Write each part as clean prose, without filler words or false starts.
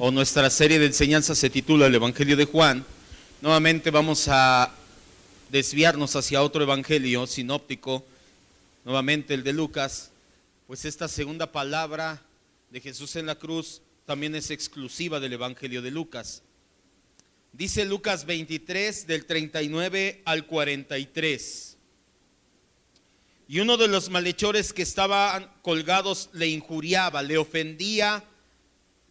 o nuestra serie de enseñanzas se titula El Evangelio de Juan. Nuevamente vamos a desviarnos hacia otro evangelio sinóptico, nuevamente el de Lucas, pues esta segunda palabra de Jesús en la cruz también es exclusiva del evangelio de Lucas. Dice Lucas 23 del 39 al 43. Y uno de los malhechores que estaban colgados le injuriaba, le ofendía,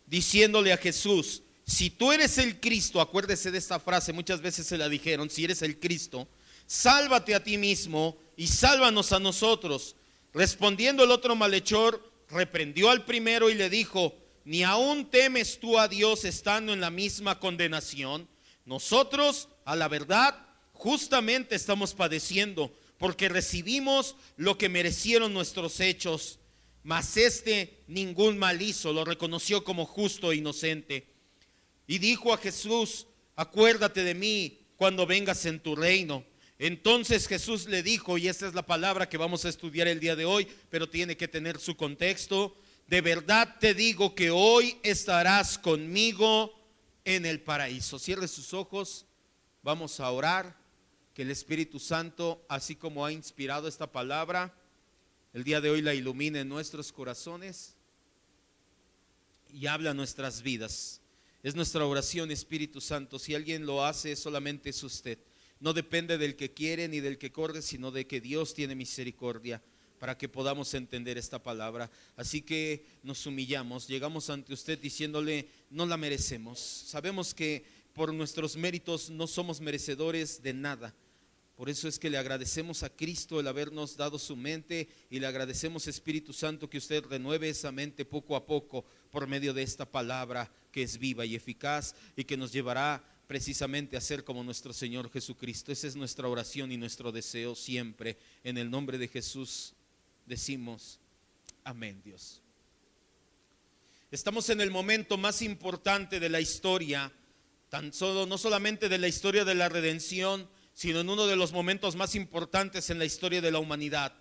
diciéndole a Jesús: si tú eres el Cristo, acuérdese de esta frase, muchas veces se la dijeron, si eres el Cristo, sálvate a ti mismo y sálvanos a nosotros. Respondiendo el otro malhechor, reprendió al primero y le dijo: ¿ni aún temes tú a Dios estando en la misma condenación? Nosotros, a la verdad, justamente estamos padeciendo, porque recibimos lo que merecieron nuestros hechos, mas este ningún mal hizo, lo reconoció como justo e inocente. Y dijo a Jesús: acuérdate de mí cuando vengas en tu reino. Entonces Jesús le dijo, y esta es la palabra que vamos a estudiar el día de hoy, pero tiene que tener su contexto: de verdad te digo que hoy estarás conmigo en el paraíso. Cierre sus ojos, vamos a orar, que el Espíritu Santo, así como ha inspirado esta palabra, el día de hoy la ilumine en nuestros corazones y habla a nuestras vidas. Es nuestra oración, Espíritu Santo. Si alguien lo hace, solamente es usted. No depende del que quiere ni del que corre, sino de que Dios tiene misericordia para que podamos entender esta palabra. Así que nos humillamos, llegamos ante usted diciéndole: no la merecemos. Sabemos que por nuestros méritos no somos merecedores de nada. Por eso es que le agradecemos a Cristo el habernos dado su mente, y le agradecemos, Espíritu Santo, que usted renueve esa mente poco a poco por medio de esta palabra que es viva y eficaz y que nos llevará precisamente a ser como nuestro Señor Jesucristo. Esa es nuestra oración y nuestro deseo siempre. En el nombre de Jesús decimos amén, Dios. Estamos en el momento más importante de la historia, no solamente de la historia de la redención, sino en uno de los momentos más importantes en la historia de la humanidad.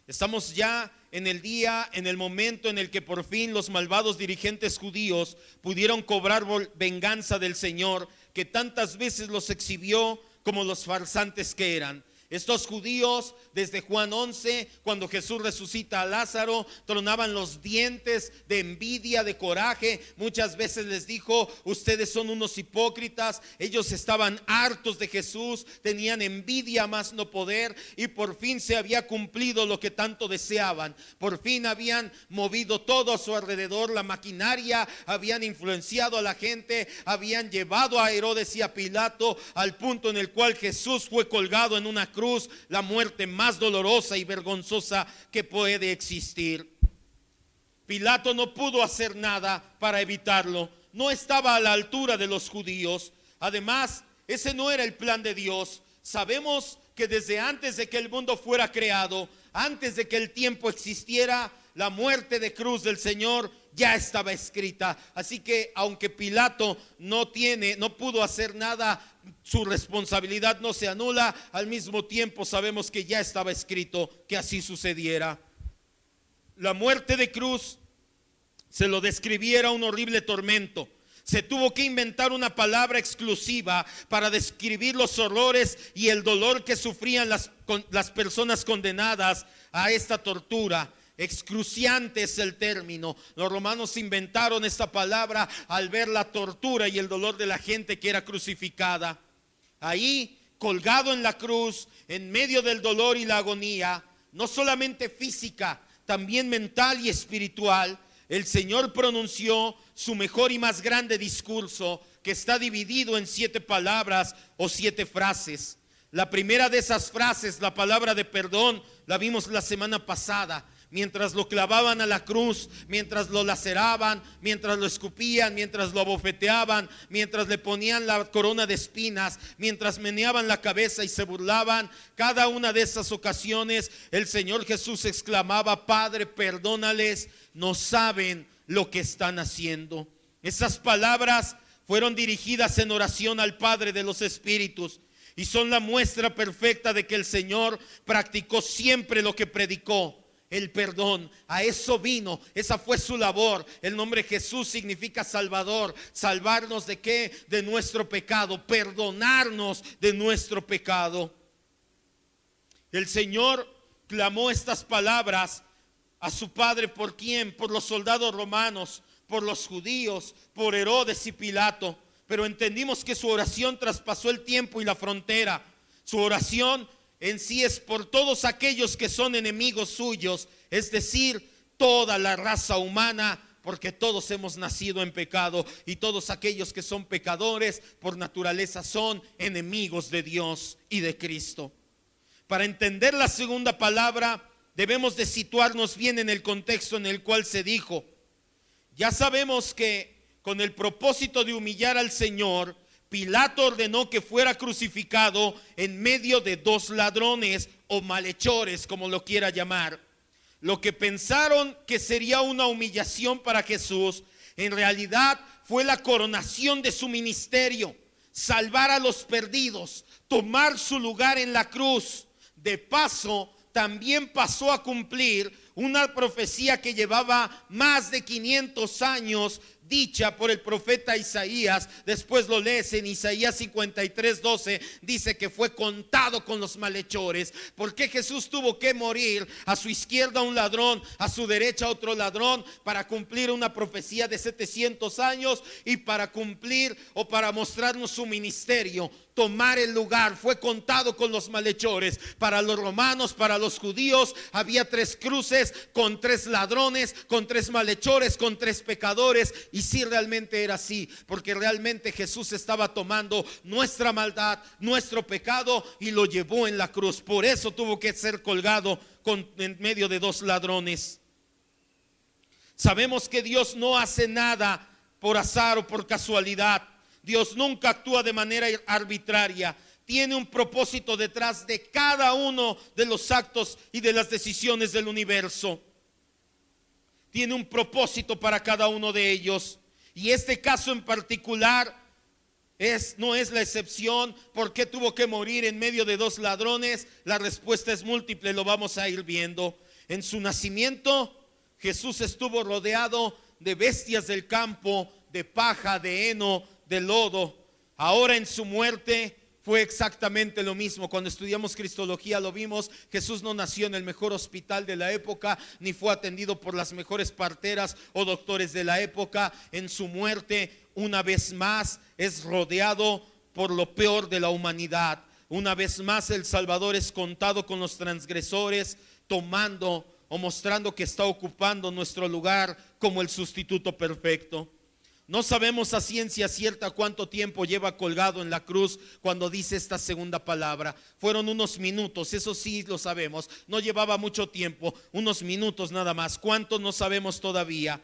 Estamos ya en el momento en el que por fin los malvados dirigentes judíos pudieron cobrar venganza del Señor, que tantas veces los exhibió como los farsantes que eran. Estos judíos, desde Juan 11, cuando Jesús resucita a Lázaro, tronaban los dientes de envidia, de coraje. Muchas veces les dijo: ustedes son unos hipócritas. Ellos estaban hartos de Jesús, tenían envidia más no poder, y por fin se había cumplido lo que tanto deseaban. Por fin habían movido todo a su alrededor, la maquinaria, habían influenciado a la gente, habían llevado a Herodes y a Pilato al punto en el cual Jesús fue colgado en una cruz, la muerte más dolorosa y vergonzosa que puede existir. Pilato no pudo hacer nada para evitarlo, no estaba a la altura de los judíos. Además, ese no era el plan de Dios. Sabemos que desde antes de que el mundo fuera creado, antes de que el tiempo existiera, la muerte de cruz del Señor ya estaba escrita. Así que aunque Pilato no pudo hacer nada, su responsabilidad no se anula. Al mismo tiempo sabemos que ya estaba escrito que así sucediera. La muerte de cruz se lo describiera un horrible tormento. Se tuvo que inventar una palabra exclusiva para describir los horrores y el dolor que sufrían las personas condenadas a esta tortura. Excruciante es el término. Los romanos inventaron esta palabra al ver la tortura y el dolor de la gente que era crucificada. Ahí, colgado en la cruz, en medio del dolor y la agonía, no solamente física, también mental y espiritual, el Señor pronunció su mejor y más grande discurso, que está dividido en 7 palabras o 7 frases. La primera de esas frases, la palabra de perdón, la vimos la semana pasada. Mientras lo clavaban a la cruz, mientras lo laceraban, mientras lo escupían, mientras lo abofeteaban, mientras le ponían la corona de espinas, mientras meneaban la cabeza y se burlaban, cada una de esas ocasiones el Señor Jesús exclamaba: Padre, perdónales, no saben lo que están haciendo. Esas palabras fueron dirigidas en oración al Padre de los Espíritus y son la muestra perfecta de que el Señor practicó siempre lo que predicó. el perdón. A eso vino, esa fue su labor. El nombre Jesús significa Salvador. ¿Salvarnos de qué? De nuestro pecado, perdonarnos de nuestro pecado. El Señor clamó estas palabras a su Padre. ¿Por quién? Por los soldados romanos, por los judíos, por Herodes y Pilato. Pero entendimos que su oración traspasó el tiempo y la frontera. Su oración en sí es por todos aquellos que son enemigos suyos, es decir, toda la raza humana, porque todos hemos nacido en pecado, y todos aquellos que son pecadores por naturaleza son enemigos de Dios y de Cristo. Para entender la segunda palabra, debemos de situarnos bien en el contexto en el cual se dijo. Ya sabemos que con el propósito de humillar al Señor, Pilato ordenó que fuera crucificado en medio de dos ladrones o malhechores, como lo quiera llamar. Lo que pensaron que sería una humillación para Jesús, en realidad fue la coronación de su ministerio: salvar a los perdidos, tomar su lugar en la cruz. De paso, también pasó a cumplir una profecía que llevaba más de 500 años dicha por el profeta Isaías. Después lo lees en Isaías 53:12, dice que fue contado con los malhechores. Porque Jesús tuvo que morir: a su izquierda un ladrón, a su derecha otro ladrón, para cumplir una profecía de 700 años y para cumplir o para mostrarnos su ministerio, tomar el lugar. Fue contado con los malhechores. Para los romanos, para los judíos, había 3 cruces con 3 ladrones, con 3 malhechores, con 3 pecadores. Y sí, realmente era así, porque realmente Jesús estaba tomando nuestra maldad, nuestro pecado, y lo llevó en la cruz. Por eso tuvo que ser colgado en medio de 2 ladrones. Sabemos que Dios no hace nada por azar o por casualidad. Dios nunca actúa de manera arbitraria. Tiene un propósito detrás de cada uno de los actos y de las decisiones del universo. Tiene un propósito para cada uno de ellos. Y este caso en particular no es la excepción. ¿Por qué tuvo que morir en medio de 2 ladrones? La respuesta es múltiple, lo vamos a ir viendo. En su nacimiento, Jesús estuvo rodeado de bestias del campo, de paja, de heno, de lodo. Ahora en su muerte fue exactamente lo mismo. Cuando estudiamos cristología lo vimos. Jesús no nació en el mejor hospital de la época, ni fue atendido por las mejores parteras o doctores de la época. En su muerte, una vez más, es rodeado por lo peor de la humanidad. Una vez más, el Salvador es contado con los transgresores, tomando o mostrando que está ocupando nuestro lugar como el sustituto perfecto. No sabemos a ciencia cierta cuánto tiempo lleva colgado en la cruz cuando dice esta segunda palabra. Fueron unos minutos, eso sí lo sabemos. No llevaba mucho tiempo, unos minutos nada más. ¿Cuánto? No sabemos todavía.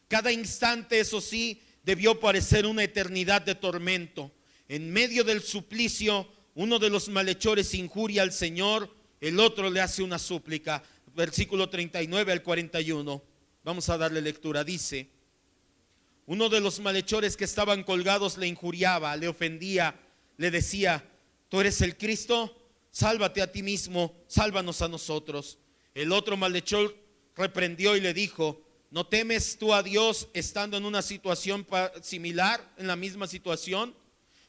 Cada instante, eso sí, debió parecer una eternidad de tormento. En medio del suplicio, uno de los malhechores injuria al Señor, el otro le hace una súplica. Versículo 39 al 41. Vamos a darle lectura. Dice: uno de los malhechores que estaban colgados le injuriaba, le ofendía, le decía: ¿tú eres el Cristo? Sálvate a ti mismo, sálvanos a nosotros. El otro malhechor reprendió y le dijo: ¿no temes tú a Dios estando en una situación similar, en la misma situación?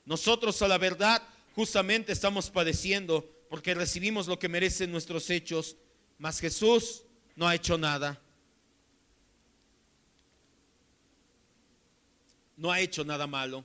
Nosotros, a la verdad, justamente estamos padeciendo porque recibimos lo que merecen nuestros hechos, mas Jesús no ha hecho nada. No ha hecho nada malo.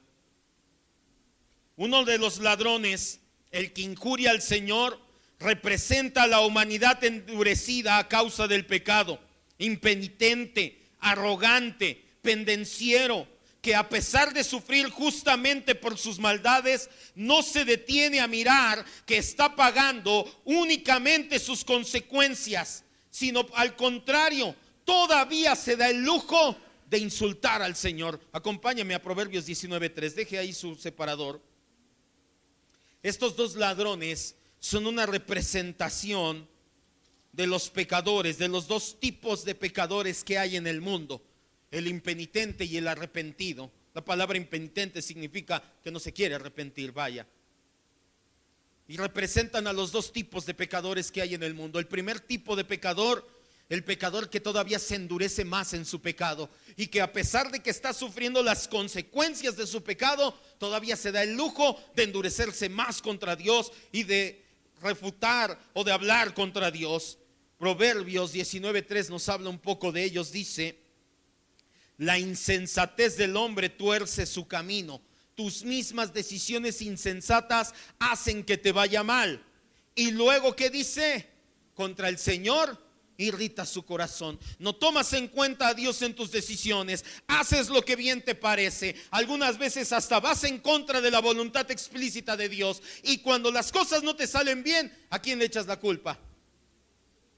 Uno de los ladrones, el que injuria al Señor, representa a la humanidad endurecida a causa del pecado, impenitente, arrogante, pendenciero, que a pesar de sufrir justamente por sus maldades, no se detiene a mirar que está pagando únicamente sus consecuencias, sino al contrario, todavía se da el lujo de insultar al Señor. Acompáñame a Proverbios 19:3. Deje ahí su separador. Estos 2 ladrones son una representación de los pecadores, de los 2 tipos de pecadores que hay en el mundo: el impenitente y el arrepentido. La palabra impenitente significa que no se quiere arrepentir, vaya. Y representan a los 2 tipos de pecadores que hay en el mundo. El primer tipo de pecador El pecador que todavía se endurece más en su pecado y que a pesar de que está sufriendo las consecuencias de su pecado, todavía se da el lujo de endurecerse más contra Dios y de refutar o de hablar contra Dios. Proverbios 19:3 nos habla un poco de ellos. Dice: la insensatez del hombre tuerce su camino. Tus mismas decisiones insensatas hacen que te vaya mal. Y luego, ¿qué dice? Contra el Señor irrita su corazón. No tomas en cuenta a Dios en tus decisiones, haces lo que bien te parece, algunas veces hasta vas en contra de la voluntad explícita de Dios. Y cuando las cosas no te salen bien, ¿a quién le echas la culpa?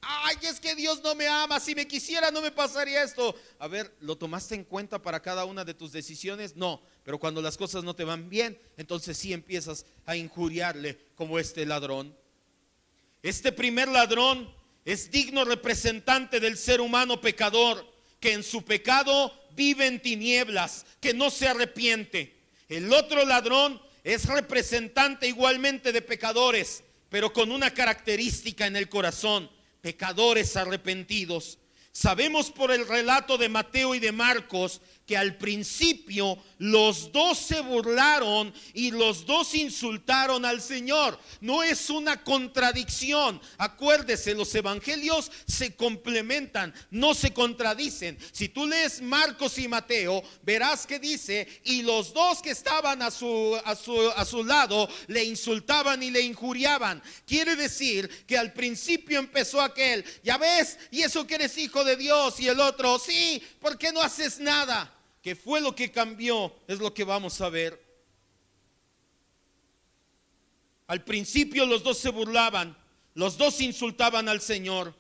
Ay, es que Dios no me ama, si me quisiera no me pasaría esto. A ver, ¿lo tomaste en cuenta para cada una de tus decisiones? No, pero cuando las cosas no te van bien, entonces sí empiezas a injuriarle, como este ladrón. Este primer ladrón es digno representante del ser humano pecador, que en su pecado vive en tinieblas, que no se arrepiente. El otro ladrón es representante igualmente de pecadores, pero con una característica en el corazón: pecadores arrepentidos. Sabemos por el relato de Mateo y de Marcos que al principio los dos se burlaron y los dos insultaron al Señor. No es una contradicción. Acuérdese, los evangelios se complementan, no se contradicen. Si tú lees Marcos y Mateo, verás que dice: y los dos que estaban a su lado le insultaban y le injuriaban. Quiere decir que al principio empezó aquel: ya ves, y eso que eres hijo de Dios, y el otro: sí, ¿por qué no haces nada? ¿Qué fue lo que cambió? Es lo que vamos a ver. Al principio los dos se burlaban, los dos insultaban al Señor.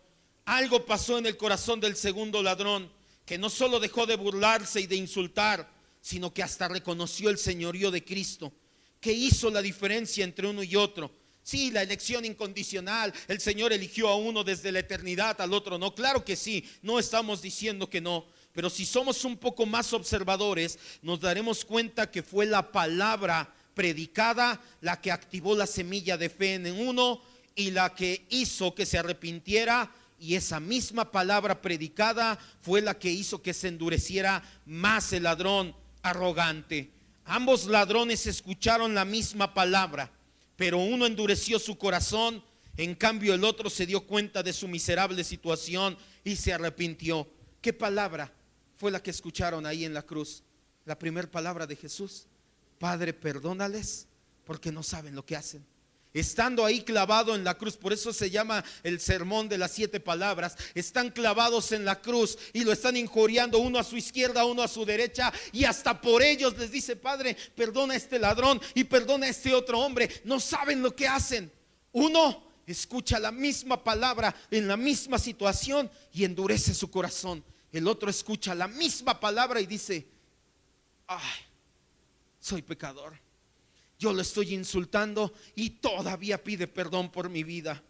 Algo pasó en el corazón del segundo ladrón, que no solo dejó de burlarse y de insultar, sino que hasta reconoció el señorío de Cristo. ¿Qué hizo la diferencia entre uno y otro? Sí, la elección incondicional. El Señor eligió a uno desde la eternidad, al otro no. Claro que sí, no estamos diciendo que no. Pero si somos un poco más observadores, nos daremos cuenta que fue la palabra predicada la que activó la semilla de fe en uno y la que hizo que se arrepintiera. Y esa misma palabra predicada fue la que hizo que se endureciera más el ladrón arrogante. Ambos ladrones escucharon la misma palabra, pero uno endureció su corazón, en cambio el otro se dio cuenta de su miserable situación y se arrepintió. ¿Qué palabra fue la que escucharon ahí en la cruz? La primera palabra de Jesús: Padre, perdónales porque no saben lo que hacen. Estando ahí clavado en la cruz, por eso se llama el sermón de las 7 palabras. Están clavados en la cruz y lo están injuriando, uno a su izquierda, uno a su derecha, y hasta por ellos les dice: Padre, perdona a este ladrón y perdona a este otro hombre, no saben lo que hacen. Uno escucha la misma palabra en la misma situación y endurece su corazón. El otro escucha la misma palabra y dice: ay, soy pecador, yo lo estoy insultando y todavía pide perdón por mi vida.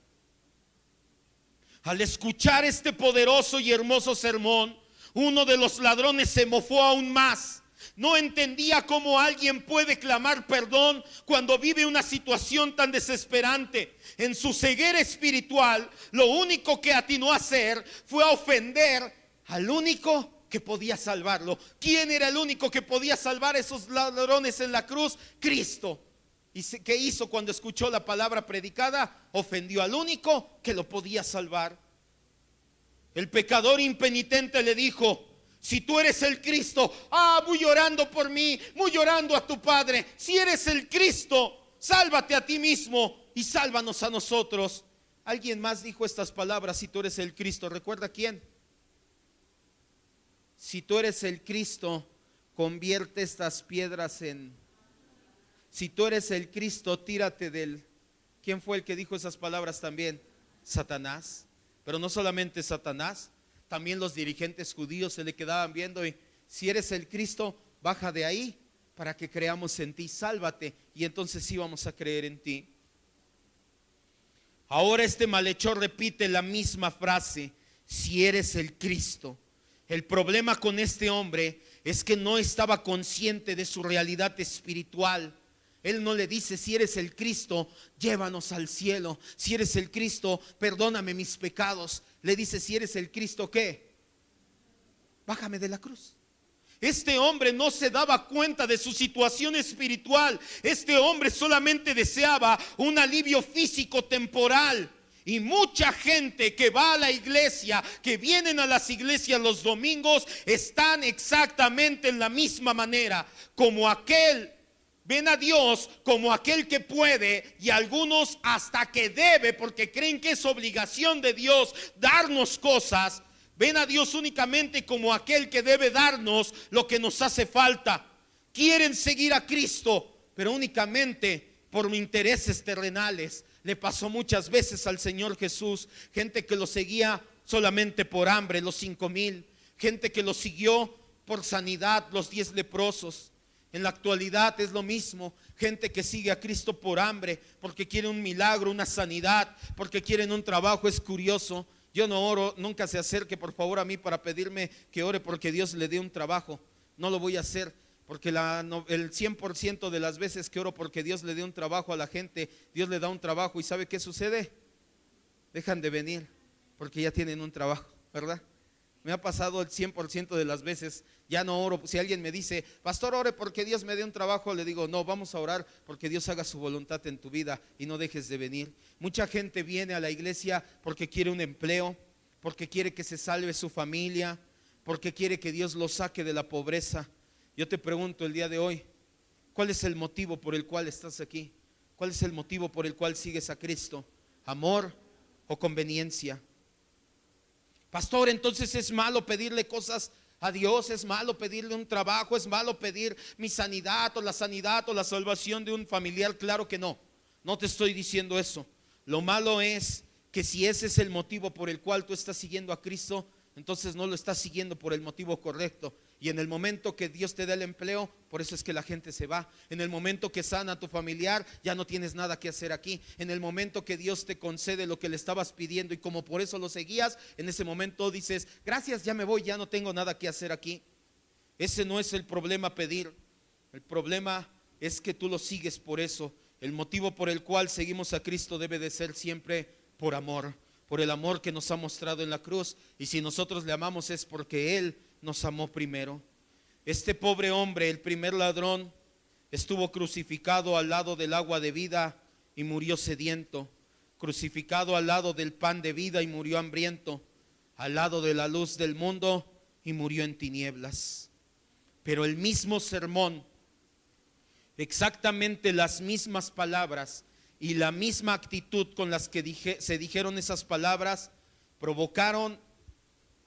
Al escuchar este poderoso y hermoso sermón, uno de los ladrones se mofó aún más. No entendía cómo alguien puede clamar perdón cuando vive una situación tan desesperante. En su ceguera espiritual, lo único que atinó a hacer fue a ofender al único que podía salvarlo. ¿Quién era el único que podía salvar a esos ladrones en la cruz? Cristo. ¿Y qué hizo cuando escuchó la palabra predicada? Ofendió al único que lo podía salvar. El pecador impenitente le dijo: si tú eres el Cristo, muy llorando por mí, muy llorando a tu Padre, si eres el Cristo, sálvate a ti mismo y sálvanos a nosotros. Alguien más dijo estas palabras: si tú eres el Cristo. ¿Recuerda quién? Si tú eres el Cristo, convierte estas piedras en... Si tú eres el Cristo, tírate del... ¿Quién fue el que dijo esas palabras también? Satanás. Pero no solamente Satanás, también los dirigentes judíos se le quedaban viendo y: si eres el Cristo, baja de ahí para que creamos en ti, sálvate, y entonces sí vamos a creer en ti. Ahora este malhechor repite la misma frase: si eres el Cristo. El problema con este hombre es que no estaba consciente de su realidad espiritual. Él no le dice: si eres el Cristo, llévanos al cielo. Si eres el Cristo, perdóname mis pecados. le dice: si eres el Cristo, ¿qué? Bájame de la cruz. Este hombre no se daba cuenta de su situación espiritual. Este hombre solamente deseaba un alivio físico temporal. Y mucha gente que va a la iglesia, que vienen a las iglesias los domingos, están exactamente en la misma manera. Como aquel, ven a Dios como aquel que puede, y algunos hasta que debe, porque creen que es obligación de Dios darnos cosas. Ven a Dios únicamente como aquel que debe darnos lo que nos hace falta. Quieren seguir a Cristo, pero únicamente por intereses terrenales. Le pasó muchas veces al Señor Jesús. Gente que lo seguía solamente por hambre, los 5,000. Gente que lo siguió por sanidad, los 10 leprosos. En la actualidad es lo mismo. Gente que sigue a Cristo por hambre, porque quiere un milagro, una sanidad, porque quieren un trabajo. Es curioso. Yo no oro, nunca se acerque por favor a mí para pedirme que ore porque Dios le dé un trabajo. No lo voy a hacer, porque el 100% de las veces que oro porque Dios le dé un trabajo a la gente, Dios le da un trabajo. ¿Y sabe qué sucede? Dejan de venir porque ya tienen un trabajo, ¿verdad? Me ha pasado el 100% de las veces. Ya no oro. Si alguien me dice: pastor, ore porque Dios me dé un trabajo, le digo: no, vamos a orar porque Dios haga su voluntad en tu vida y no dejes de venir. Mucha gente viene a la iglesia porque quiere un empleo, porque quiere que se salve su familia, porque quiere que Dios lo saque de la pobreza. Yo te pregunto el día de hoy: ¿cuál es el motivo por el cual estás aquí? ¿Cuál es el motivo por el cual sigues a Cristo? ¿Amor o conveniencia? Pastor, entonces es malo pedirle cosas a Dios, es malo pedirle un trabajo, es malo pedir mi sanidad o la salvación de un familiar. Claro que no, no te estoy diciendo eso. Lo malo es que si ese es el motivo por el cual tú estás siguiendo a Cristo, entonces no lo estás siguiendo por el motivo correcto. Y en el momento que Dios te da el empleo, por eso es que la gente se va. En el momento que sana a tu familiar, ya no tienes nada que hacer aquí. En el momento que Dios te concede lo que le estabas pidiendo y como por eso lo seguías, en ese momento dices: gracias, ya me voy, ya no tengo nada que hacer aquí. Ese no es el problema, pedir. El problema es que tú lo sigues por eso. El motivo por el cual seguimos a Cristo debe de ser siempre por amor, por el amor que nos ha mostrado en la cruz. Y si nosotros le amamos es porque Él nos amó primero. Este pobre hombre, el primer ladrón, estuvo crucificado al lado del agua de vida y murió sediento, crucificado al lado del pan de vida y murió hambriento, al lado de la luz del mundo y murió en tinieblas. Pero el mismo sermón, exactamente las mismas palabras y la misma actitud con las que se dijeron esas palabras, provocaron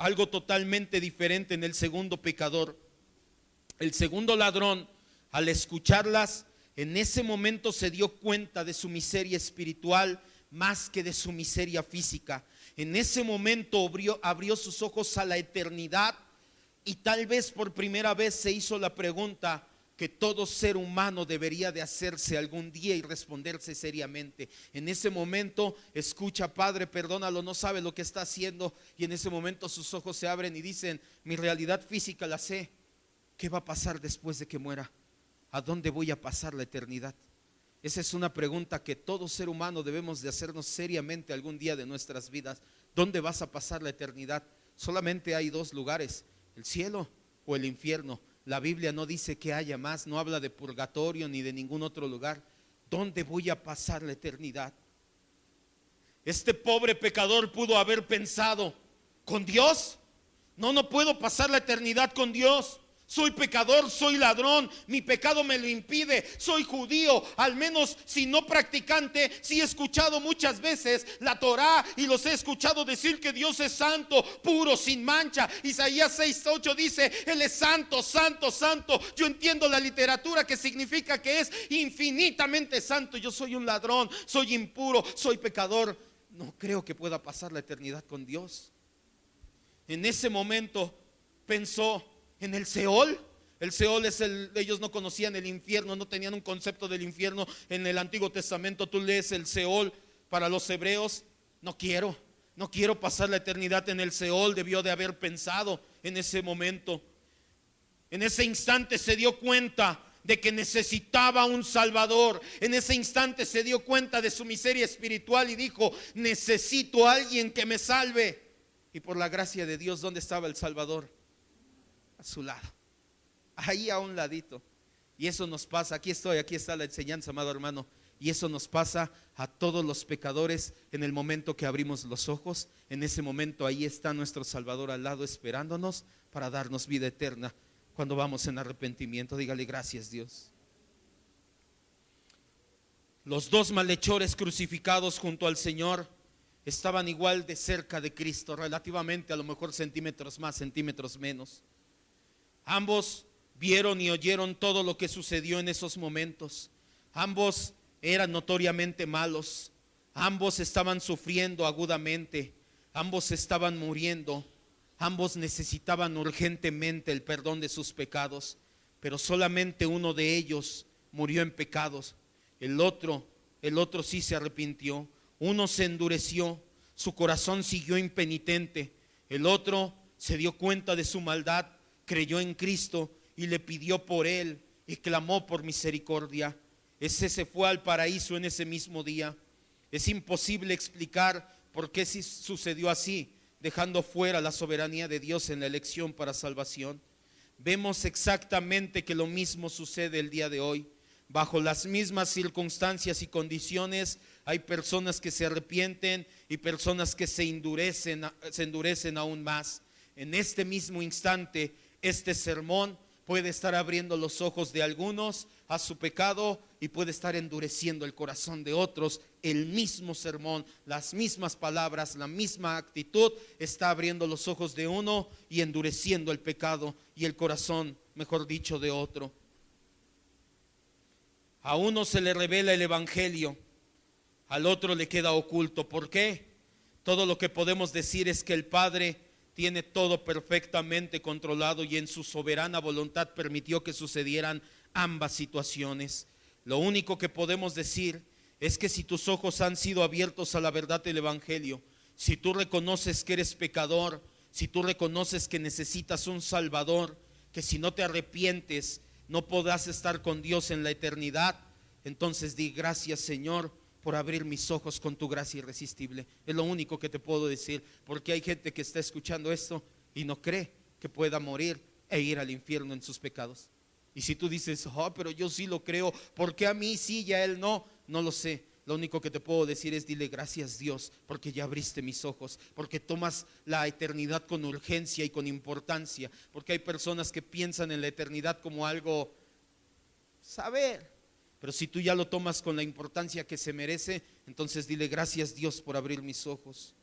algo totalmente diferente en el segundo pecador. El segundo ladrón, al escucharlas, en ese momento se dio cuenta de su miseria espiritual más que de su miseria física. En ese momento abrió sus ojos a la eternidad y tal vez por primera vez se hizo la pregunta que todo ser humano debería de hacerse algún día y responderse seriamente. En ese momento escucha: Padre, perdónalo, no sabe lo que está haciendo. Y en ese momento sus ojos se abren y dicen: mi realidad física la sé. ¿Qué va a pasar después de que muera? ¿A dónde voy a pasar la eternidad? Esa es una pregunta que todo ser humano debemos de hacernos seriamente algún día de nuestras vidas. ¿Dónde vas a pasar la eternidad? Solamente hay dos lugares: el cielo o el infierno. La Biblia no dice que haya más, no habla de purgatorio ni de ningún otro lugar. ¿Dónde voy a pasar la eternidad? Este pobre pecador pudo haber pensado: ¿con Dios? No puedo pasar la eternidad con Dios. Soy pecador, soy ladrón, mi pecado me lo impide, soy judío, al menos si no practicante, sí he escuchado muchas veces la Torá y los he escuchado decir que Dios es santo, puro, sin mancha. Isaías 6:8 dice: Él es santo, santo, santo. Yo entiendo la literatura que significa que es infinitamente santo. Yo soy un ladrón, soy impuro, soy pecador. No creo que pueda pasar la eternidad con Dios. En ese momento pensó en el Seol. El Seol es ellos no conocían el infierno, no tenían un concepto del infierno. En el Antiguo Testamento tú lees el Seol para los hebreos. No quiero pasar la eternidad en el Seol. Debió de haber pensado en ese momento. En ese instante se dio cuenta de que necesitaba un Salvador. En ese instante se dio cuenta de su miseria espiritual y dijo: necesito a alguien que me salve. Y por la gracia de Dios, ¿dónde estaba el Salvador? A su lado, ahí a un ladito. Y eso nos pasa, aquí está la enseñanza, amado hermano. Y eso nos pasa a todos los pecadores en el momento que abrimos los ojos. En ese momento ahí está nuestro Salvador al lado esperándonos para darnos vida eterna cuando vamos en arrepentimiento. Dígale gracias, Dios. Los dos malhechores crucificados junto al Señor estaban igual de cerca de Cristo, relativamente, a lo mejor centímetros más, centímetros menos. Ambos vieron y oyeron todo lo que sucedió en esos momentos. Ambos eran notoriamente malos. Ambos estaban sufriendo agudamente. Ambos estaban muriendo. Ambos necesitaban urgentemente el perdón de sus pecados. Pero solamente uno de ellos murió en pecados. El otro sí se arrepintió. Uno se endureció, su corazón siguió impenitente. El otro se dio cuenta de su maldad, creyó en Cristo y le pidió por él y clamó por misericordia. Ese se fue al paraíso en ese mismo día. Es imposible explicar por qué sucedió así, dejando fuera la soberanía de Dios en la elección para salvación. Vemos exactamente que lo mismo sucede el día de hoy. Bajo las mismas circunstancias y condiciones hay personas que se arrepienten y personas que se endurecen aún más. En este mismo instante, este sermón puede estar abriendo los ojos de algunos a su pecado y puede estar endureciendo el corazón de otros. El mismo sermón, las mismas palabras, la misma actitud está abriendo los ojos de uno y endureciendo el pecado y el corazón, mejor dicho, de otro. A uno se le revela el evangelio, al otro le queda oculto. ¿Por qué? Todo lo que podemos decir es que el Padre tiene todo perfectamente controlado y en su soberana voluntad permitió que sucedieran ambas situaciones. Lo único que podemos decir es que si tus ojos han sido abiertos a la verdad del evangelio, si tú reconoces que eres pecador, si tú reconoces que necesitas un Salvador, que si no te arrepientes no podrás estar con Dios en la eternidad, entonces di gracias, Señor, por abrir mis ojos con tu gracia irresistible. Es lo único que te puedo decir, porque hay gente que está escuchando esto y no cree que pueda morir e ir al infierno en sus pecados. Y si tú dices, oh, pero yo sí lo creo, ¿por qué a mí sí y a él no? No lo sé. Lo único que te puedo decir es dile gracias, Dios, porque ya abriste mis ojos, porque tomas la eternidad con urgencia y con importancia, porque hay personas que piensan en la eternidad como algo saber, pero si tú ya lo tomas con la importancia que se merece, entonces dile gracias, Dios, por abrir mis ojos.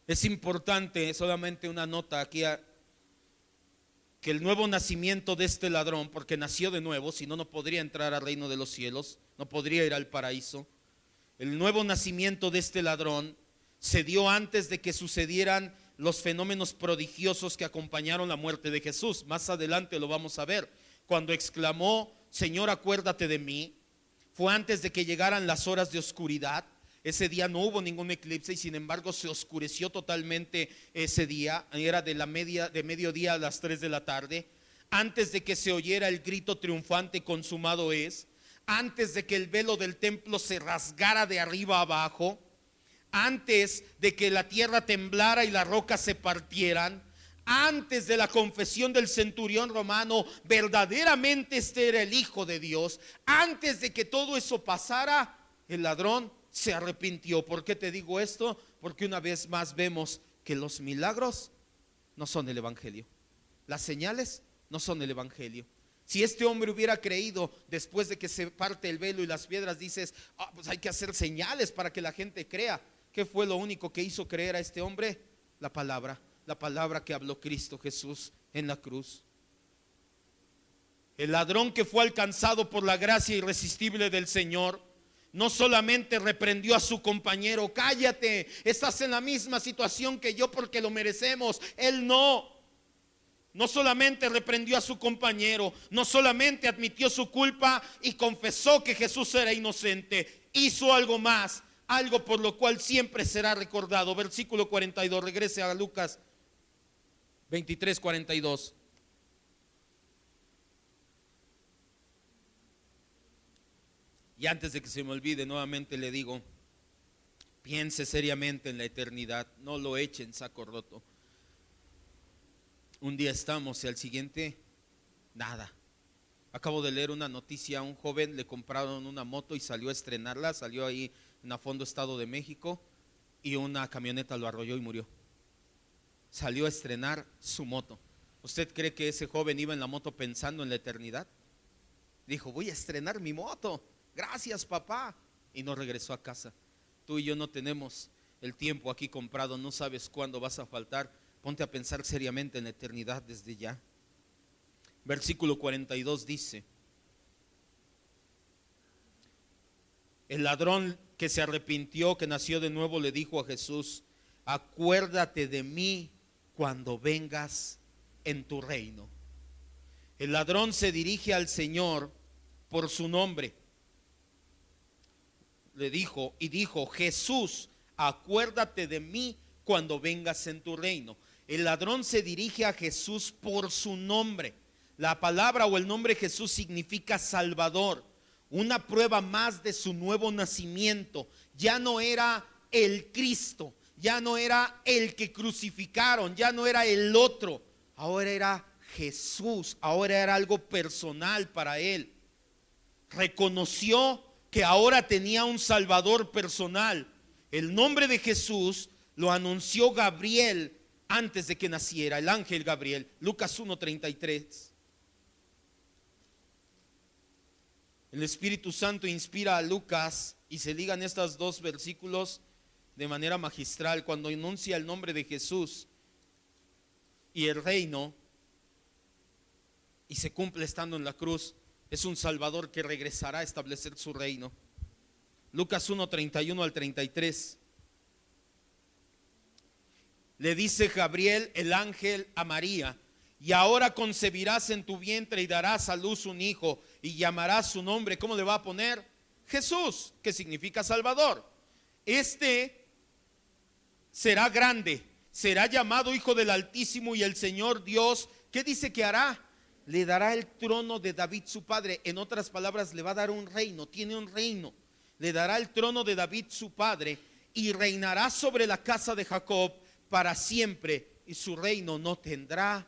Es importante, solamente una nota aquí, que el nuevo nacimiento de este ladrón, porque nació de nuevo, si no, no podría entrar al reino de los cielos, no podría ir al paraíso. El nuevo nacimiento de este ladrón se dio antes de que sucedieran los fenómenos prodigiosos que acompañaron la muerte de Jesús. Más adelante lo vamos a ver. Cuando exclamó, Señor, acuérdate de mí, fue antes de que llegaran las horas de oscuridad. Ese día no hubo ningún eclipse y sin embargo se oscureció totalmente ese día. Era de mediodía a las 3 de la tarde. Antes de que se oyera el grito triunfante, consumado es. Antes de que el velo del templo se rasgara de arriba a abajo. Antes de que la tierra temblara y las rocas se partieran. Antes de la confesión del centurión romano, verdaderamente este era el Hijo de Dios. Antes de que todo eso pasara, el ladrón se arrepintió. ¿Por qué te digo esto? Porque una vez más vemos que los milagros no son el evangelio. Las señales no son el evangelio. Si este hombre hubiera creído después de que se parte el velo y las piedras, dices, pues hay que hacer señales para que la gente crea. ¿Qué fue lo único que hizo creer a este hombre? La palabra que habló Cristo Jesús en la cruz. El ladrón que fue alcanzado por la gracia irresistible del Señor no solamente reprendió a su compañero, cállate, estás en la misma situación que yo porque lo merecemos. Él no solamente reprendió a su compañero, no solamente admitió su culpa y confesó que Jesús era inocente, hizo algo más, algo por lo cual siempre será recordado. Versículo 42, regrese a Lucas 23:42. Y antes de que se me olvide, nuevamente le digo, Piense seriamente en la eternidad, no lo eche en saco roto. Un día estamos y al siguiente, nada. Acabo de leer una noticia, a un joven le compraron una moto y salió a estrenarla, salió ahí en Afondo, Estado de México, y una camioneta lo arrolló y murió. Salió a estrenar su moto. ¿Usted cree que ese joven iba en la moto pensando en la eternidad? Dijo, voy a estrenar mi moto, gracias papá, y no regresó a casa. Tú y yo no tenemos el tiempo aquí comprado, no sabes cuándo vas a faltar. Ponte a pensar seriamente en la eternidad desde ya. Versículo 42 dice: el ladrón que se arrepintió, que nació de nuevo, le dijo a Jesús: acuérdate de mí cuando vengas en tu reino. El ladrón se dirige al Señor por su nombre. Le dijo y dijo: Jesús, acuérdate de mí cuando vengas en tu reino. El ladrón se dirige a Jesús por su nombre. La palabra o el nombre Jesús significa Salvador. Una prueba más de su nuevo nacimiento. Ya no era el Cristo, ya no era el que crucificaron, ya no era el otro. Ahora era Jesús, ahora era algo personal para él. Reconoció que ahora tenía un Salvador personal. El nombre de Jesús lo anunció Gabriel antes de que naciera, el ángel Gabriel. Lucas 1:33. El Espíritu Santo inspira a Lucas y se ligan estos dos versículos de manera magistral cuando enuncia el nombre de Jesús y el reino, y se cumple estando en la cruz. Es un Salvador que regresará a establecer su reino. Lucas 1:31 al 33. Le dice Gabriel, el ángel, a María: y ahora concebirás en tu vientre y darás a luz un hijo y llamarás su nombre. ¿Cómo le va a poner? Jesús, que significa Salvador. Este será grande, será llamado Hijo del Altísimo, y el Señor Dios, ¿qué dice que hará? Le dará el trono de David su padre. En otras palabras, le va a dar un reino, tiene un reino. Le dará el trono de David su padre y reinará sobre la casa de Jacob para siempre, y su reino no tendrá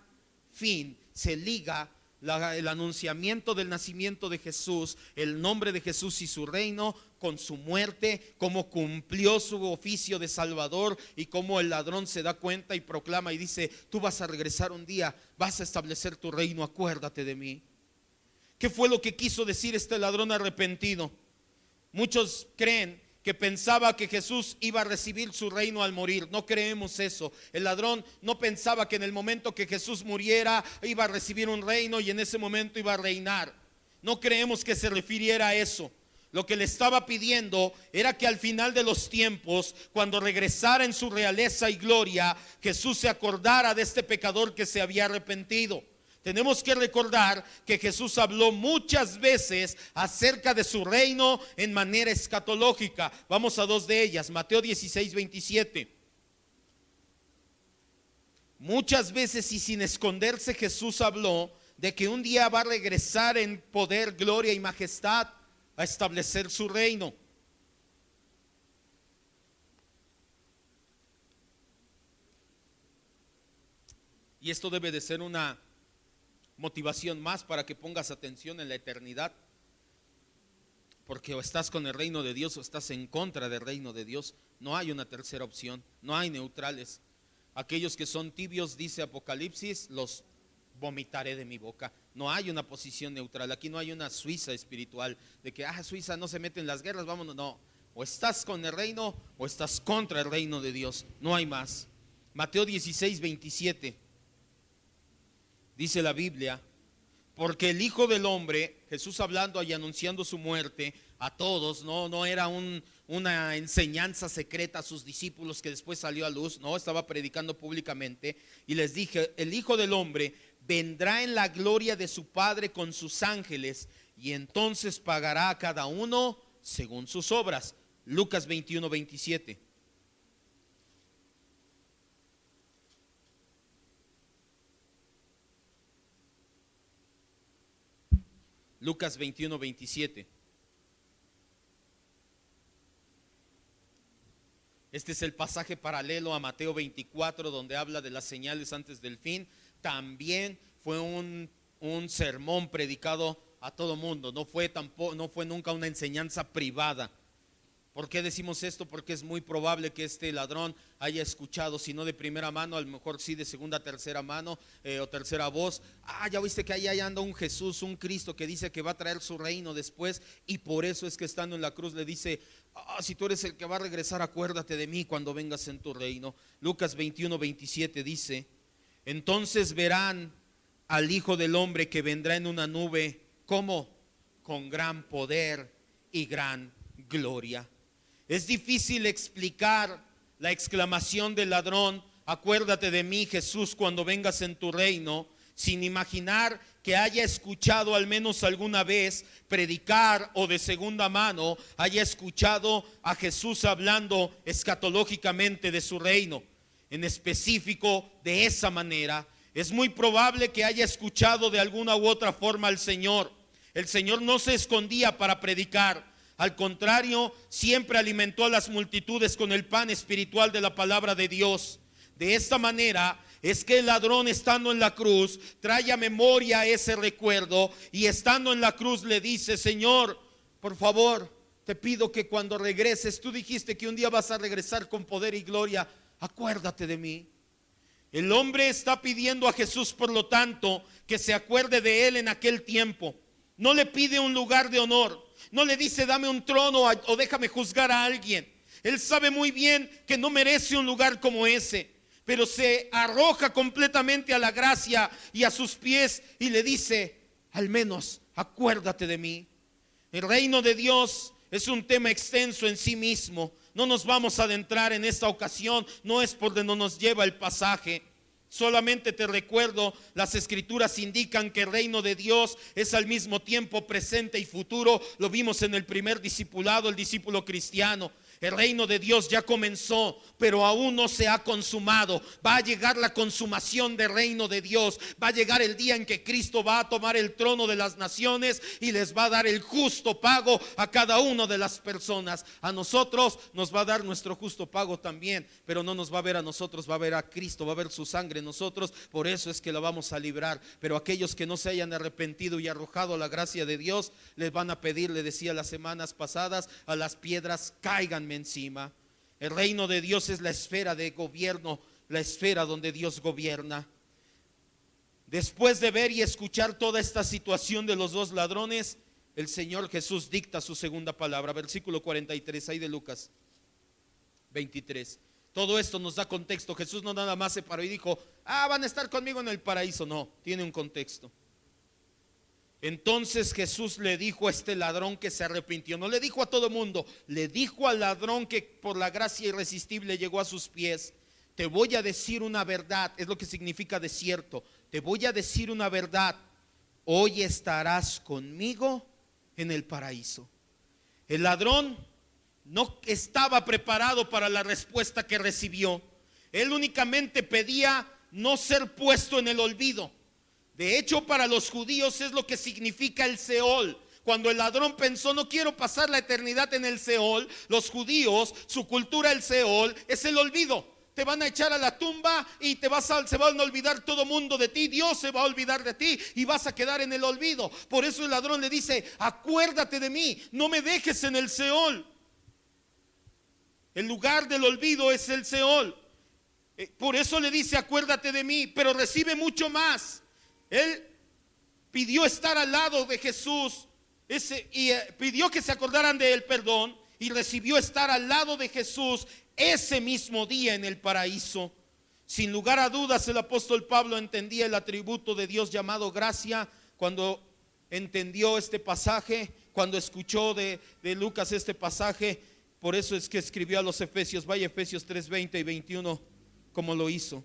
fin. Se liga el anunciamiento del nacimiento de Jesús, el nombre de Jesús y su reino, con su muerte, cómo cumplió su oficio de Salvador, y cómo el ladrón se da cuenta y proclama y dice: tú vas a regresar un día, vas a establecer tu reino, acuérdate de mí. ¿Qué fue lo que quiso decir este ladrón arrepentido? Muchos creen que pensaba que Jesús iba a recibir su reino al morir. No creemos eso. El ladrón no pensaba que en el momento que Jesús muriera iba a recibir un reino y en ese momento iba a reinar. No creemos que se refiriera a eso. Lo que le estaba pidiendo era que al final de los tiempos, cuando regresara en su realeza y gloria, Jesús se acordara de este pecador que se había arrepentido. Tenemos que recordar que Jesús habló muchas veces acerca de su reino en manera escatológica. Vamos a dos de ellas. Mateo 16:27. Muchas veces y sin esconderse, Jesús habló de que un día va a regresar en poder, gloria y majestad a establecer su reino. Y esto debe de ser una motivación más para que pongas atención en la eternidad, porque o estás con el reino de Dios o estás en contra del reino de Dios. No hay una tercera opción, no hay neutrales. Aquellos que son tibios, dice Apocalipsis, los vomitaré de mi boca. No hay una posición neutral. Aquí no hay una Suiza espiritual de que Suiza no se mete en las guerras, vámonos. No, o estás con el reino o estás contra el reino de Dios, no hay más. Mateo 16:27. Dice la Biblia: porque el Hijo del Hombre, Jesús hablando y anunciando su muerte a todos, no era una enseñanza secreta a sus discípulos que después salió a luz, no, estaba predicando públicamente, y les dije: el Hijo del Hombre vendrá en la gloria de su Padre con sus ángeles, y entonces pagará a cada uno según sus obras. Lucas 21:27. Lucas 21:27. Este es el pasaje paralelo a Mateo 24, donde habla de las señales antes del fin. También fue un sermón predicado a todo mundo, no fue nunca una enseñanza privada. ¿Por qué decimos esto? Porque es muy probable que este ladrón haya escuchado, si no de primera mano, a lo mejor sí de segunda, tercera mano o tercera voz. Ya viste que ahí anda un Jesús, un Cristo que dice que va a traer su reino después, y por eso es que estando en la cruz le dice: si tú eres el que va a regresar, acuérdate de mí cuando vengas en tu reino. Lucas 21:27 dice: entonces verán al Hijo del Hombre que vendrá en una nube, ¿cómo? Con gran poder y gran gloria. Es difícil explicar la exclamación del ladrón: acuérdate de mí, Jesús, cuando vengas en tu reino, sin imaginar que haya escuchado al menos alguna vez predicar, o de segunda mano haya escuchado a Jesús hablando escatológicamente de su reino, en específico de esa manera. Es muy probable que haya escuchado de alguna u otra forma al Señor. El Señor no se escondía para predicar. Al contrario, siempre alimentó a las multitudes con el pan espiritual de la palabra de Dios. De esta manera es que el ladrón, estando en la cruz, trae a memoria ese recuerdo, y estando en la cruz le dice: Señor, por favor, te pido que cuando regreses, tú dijiste que un día vas a regresar con poder y gloria, acuérdate de mí. El hombre está pidiendo a Jesús, por lo tanto, que se acuerde de él en aquel tiempo. No le pide un lugar de honor, no le dice: dame un trono o déjame juzgar a alguien. Él sabe muy bien que no merece un lugar como ese, pero se arroja completamente a la gracia y a sus pies y le dice: al menos acuérdate de mí. El reino de Dios es un tema extenso en sí mismo. No nos vamos a adentrar en esta ocasión, no es por donde nos lleva el pasaje. Solamente te recuerdo, las escrituras indican que el reino de Dios es al mismo tiempo presente y futuro. Lo vimos en el primer discipulado, el discípulo cristiano. El reino de Dios ya comenzó, pero aún no se ha consumado. Va a llegar la consumación del reino de Dios. Va a llegar el día en que Cristo va a tomar el trono de las naciones y les va a dar el justo pago a cada una de las personas. A nosotros nos va a dar nuestro justo pago también, pero no nos va a ver a nosotros, va a ver a Cristo, va a ver su sangre en nosotros. Por eso es que la vamos a librar. Pero aquellos que no se hayan arrepentido y arrojado la gracia de Dios, les van a pedir, le decía las semanas pasadas, a las piedras: cáiganme encima. El reino de Dios es la esfera de gobierno, la esfera donde Dios gobierna. Después de ver y escuchar toda esta situación de los dos ladrones, el Señor Jesús dicta su segunda palabra. Versículo 43 ahí de Lucas 23. Todo esto nos da contexto. Jesús no nada más se paró y dijo: van a estar conmigo en el paraíso. No, tiene un contexto. Entonces Jesús le dijo a este ladrón que se arrepintió. No le dijo a todo mundo, le dijo al ladrón que por la gracia irresistible llegó a sus pies: te voy a decir una verdad. Es lo que significa desierto. Te voy a decir una verdad: hoy estarás conmigo en el paraíso. El ladrón no estaba preparado para la respuesta que recibió. Él únicamente pedía no ser puesto en el olvido. De hecho, para los judíos es lo que significa el Seol. Cuando el ladrón pensó: no quiero pasar la eternidad en el Seol, los judíos, su cultura, el Seol es el olvido. Te van a echar a la tumba y se van a olvidar todo mundo de ti. Dios se va a olvidar de ti y vas a quedar en el olvido. Por eso el ladrón le dice: acuérdate de mí, no me dejes en el Seol. El lugar del olvido es el Seol. Por eso le dice: acuérdate de mí, pero recibe mucho más. Él pidió estar al lado de Jesús y pidió que se acordaran de él, perdón, y recibió estar al lado de Jesús ese mismo día en el paraíso. Sin lugar a dudas, el apóstol Pablo entendía el atributo de Dios llamado gracia cuando entendió este pasaje, cuando escuchó de Lucas este pasaje. Por eso es que escribió a los Efesios. Vaya, Efesios 3:20 y 21, como lo hizo.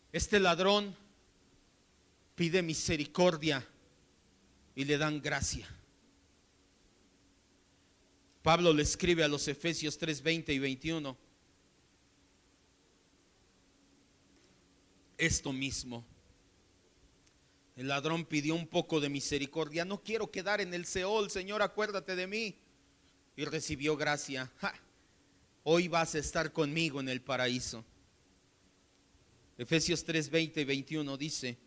Este ladrón pide misericordia y le dan gracia. Pablo le escribe a los Efesios 3:20 y 21 esto mismo: El ladrón pidió un poco de misericordia. No quiero quedar en el Seol, Señor, acuérdate de mí. Y recibió gracia. ¡Ja! Hoy vas a estar conmigo en el paraíso. Efesios 3, 20 y 21 dice,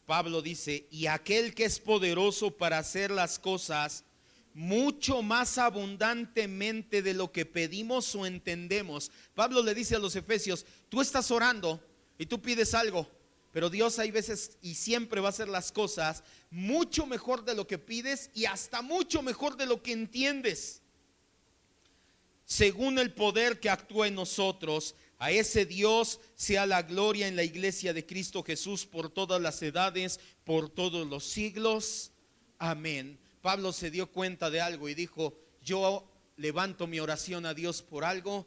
Pablo dice, y aquel que es poderoso para hacer las cosas mucho más abundantemente de lo que pedimos o entendemos. Pablo le dice a los efesios, tú estás orando y tú pides algo, pero Dios hay veces y siempre va a hacer las cosas mucho mejor de lo que pides y hasta mucho mejor de lo que entiendes. Según el poder que actúa en nosotros, a ese Dios sea la gloria en la iglesia de Cristo Jesús por todas las edades, por todos los siglos. Amén. Pablo se dio cuenta de algo y dijo, yo levanto mi oración a Dios por algo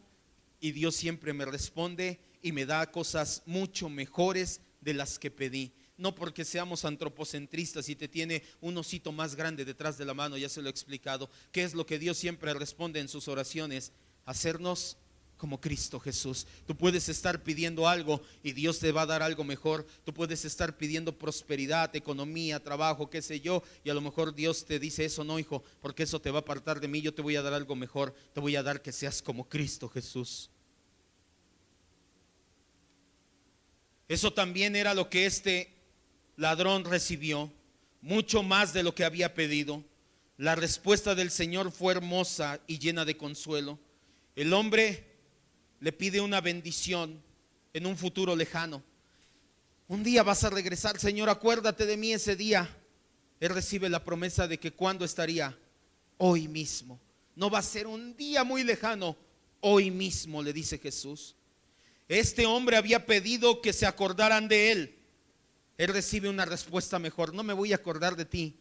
y Dios siempre me responde y me da cosas mucho mejores de las que pedí. No porque seamos antropocentristas y te tiene un osito más grande detrás de la mano, ya se lo he explicado. ¿Qué es lo que Dios siempre responde en sus oraciones? Hacernos como Cristo Jesús. Tú puedes estar pidiendo algo y Dios te va a dar algo mejor. Tú puedes estar pidiendo prosperidad, economía, trabajo, qué sé yo, y a lo mejor Dios te dice eso, no, hijo, porque eso te va a apartar de mí. Yo te voy a dar algo mejor. Te voy a dar que seas como Cristo Jesús. Eso también era lo que este ladrón recibió, mucho más de lo que había pedido. La respuesta del Señor fue hermosa y llena de consuelo. El hombre le pide una bendición en un futuro lejano. Un día vas a regresar, Señor, acuérdate de mí ese día. Él recibe la promesa de que cuando estaría, hoy mismo. No va a ser un día muy lejano, hoy mismo, le dice Jesús. Este hombre había pedido que se acordaran de él. Él recibe una respuesta mejor. No me voy a acordar de ti,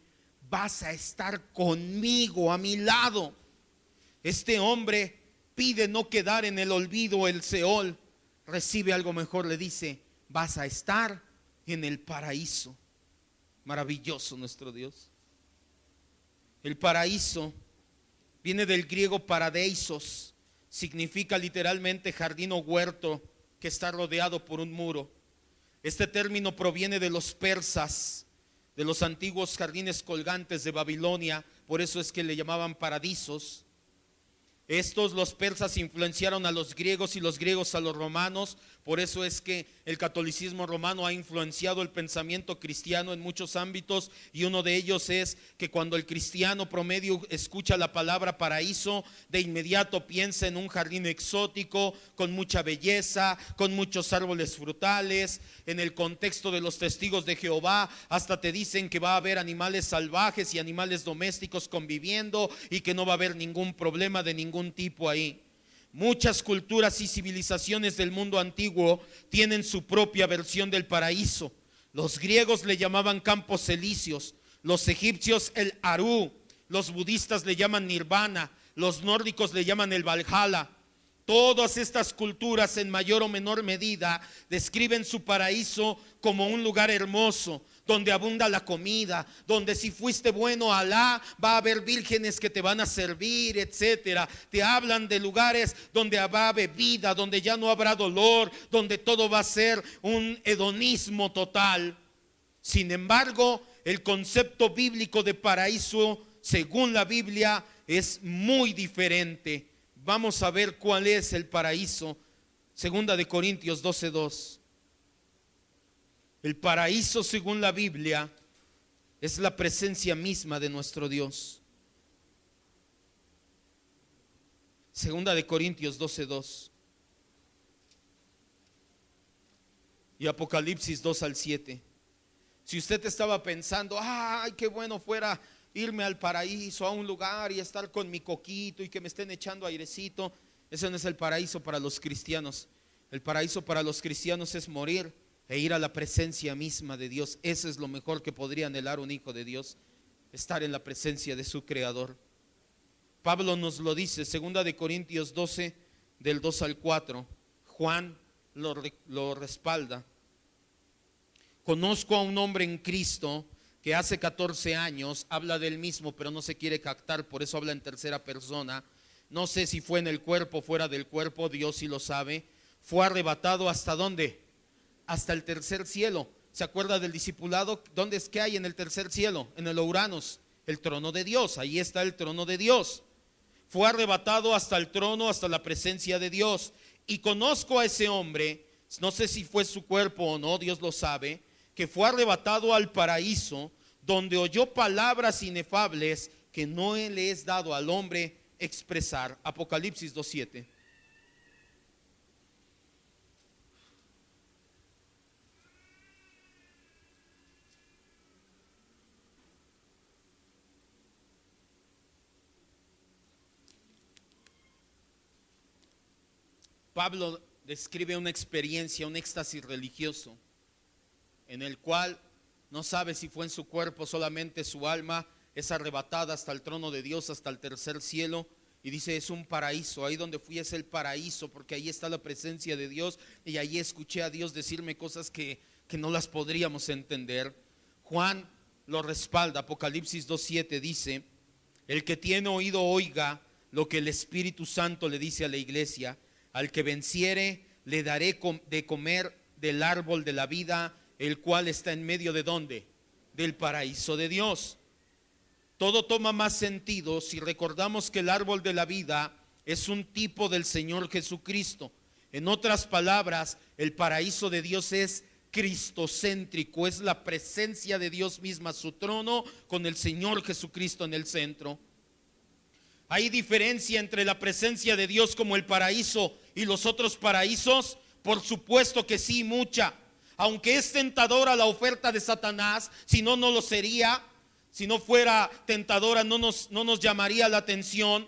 vas a estar conmigo, a mi lado. Este hombre pide no quedar en el olvido, el Seol. Recibe algo mejor, le dice, vas a estar en el paraíso. Maravilloso nuestro Dios. El paraíso viene del griego paradeisos, significa literalmente jardín o huerto que está rodeado por un muro. Este término proviene de los persas, de los antiguos jardines colgantes de Babilonia, por eso es que le llamaban paradisos. Estos, los persas, influenciaron a los griegos y los griegos a los romanos. Por eso es que el catolicismo romano ha influenciado el pensamiento cristiano en muchos ámbitos, y uno de ellos es que cuando el cristiano promedio escucha la palabra paraíso, de inmediato piensa en un jardín exótico con mucha belleza, con muchos árboles frutales. En el contexto de los testigos de Jehová, hasta te dicen que va a haber animales salvajes y animales domésticos conviviendo y que no va a haber ningún problema de ningún tipo ahí. Muchas culturas y civilizaciones del mundo antiguo tienen su propia versión del paraíso. Los griegos le llamaban campos elíseos, los egipcios el Aru, los budistas le llaman nirvana, los nórdicos le llaman el Valhalla. Todas estas culturas, en mayor o menor medida, describen su paraíso como un lugar hermoso, donde abunda la comida, donde si fuiste bueno, Alá, va a haber vírgenes que te van a servir, etcétera. Te hablan de lugares donde habrá bebida, donde ya no habrá dolor, donde todo va a ser un hedonismo total. Sin embargo, el concepto bíblico de paraíso, según la Biblia, es muy diferente. Vamos a ver cuál es el paraíso. Segunda de Corintios 12:2. El paraíso, según la Biblia, es la presencia misma de nuestro Dios. Segunda de Corintios 12:2. Y Apocalipsis 2:7. Si usted estaba pensando, ay, qué bueno fuera irme al paraíso, a un lugar y estar con mi coquito y que me estén echando airecito, ese no es el paraíso para los cristianos. El paraíso para los cristianos es morir e ir a la presencia misma de Dios. Eso es lo mejor que podría anhelar un hijo de Dios, estar en la presencia de su Creador. Pablo nos lo dice, 2 de Corintios 12, del 2 al 4. Juan lo respalda. Conozco a un hombre en Cristo que hace 14 años habla del mismo, pero no se quiere captar, por eso habla en tercera persona. No sé si fue en el cuerpo o fuera del cuerpo, Dios sí lo sabe. Fue arrebatado ¿hasta dónde? Hasta el tercer cielo. ¿Se acuerda del discipulado? ¿Dónde es que hay en el tercer cielo? En el Uranus, el trono de Dios. Ahí está el trono de Dios. Fue arrebatado hasta el trono, hasta la presencia de Dios. Y conozco a ese hombre, no sé si fue su cuerpo o no, Dios lo sabe, que fue arrebatado al paraíso, donde oyó palabras inefables que no le es dado al hombre expresar. Apocalipsis 2:7. Pablo describe una experiencia, un éxtasis religioso, en el cual no sabe si fue en su cuerpo, solamente su alma es arrebatada hasta el trono de Dios, hasta el tercer cielo, y dice es un paraíso. Ahí donde fui es el paraíso, porque ahí está la presencia de Dios, y ahí escuché a Dios decirme cosas que no las podríamos entender. Juan lo respalda. Apocalipsis 2:7 dice: el que tiene oído oiga lo que el Espíritu Santo le dice a la iglesia. Al que venciere le daré de comer del árbol de la vida, el cual está en medio de ¿dónde? Del paraíso de Dios. Todo toma más sentido si recordamos que el árbol de la vida es un tipo del Señor Jesucristo. En otras palabras, el paraíso de Dios es cristocéntrico, es la presencia de Dios misma, su trono con el Señor Jesucristo en el centro. ¿Hay diferencia entre la presencia de Dios como el paraíso y los otros paraísos? Por supuesto que sí, mucha. Aunque es tentadora la oferta de Satanás, si no, no lo sería. Si no fuera tentadora, no nos llamaría la atención.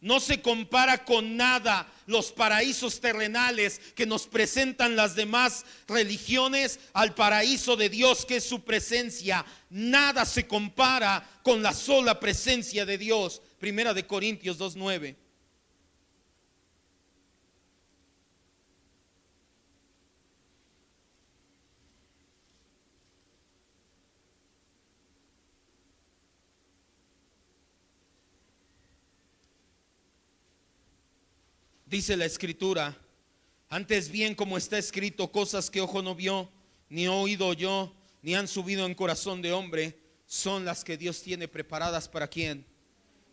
No se compara con nada los paraísos terrenales que nos presentan las demás religiones al paraíso de Dios, que es su presencia. Nada se compara con la sola presencia de Dios. Primera de Corintios 2:9. Dice la escritura: antes bien, como está escrito, cosas que ojo no vio, ni oído oyó, ni han subido en corazón de hombre, son las que Dios tiene preparadas ¿para quién?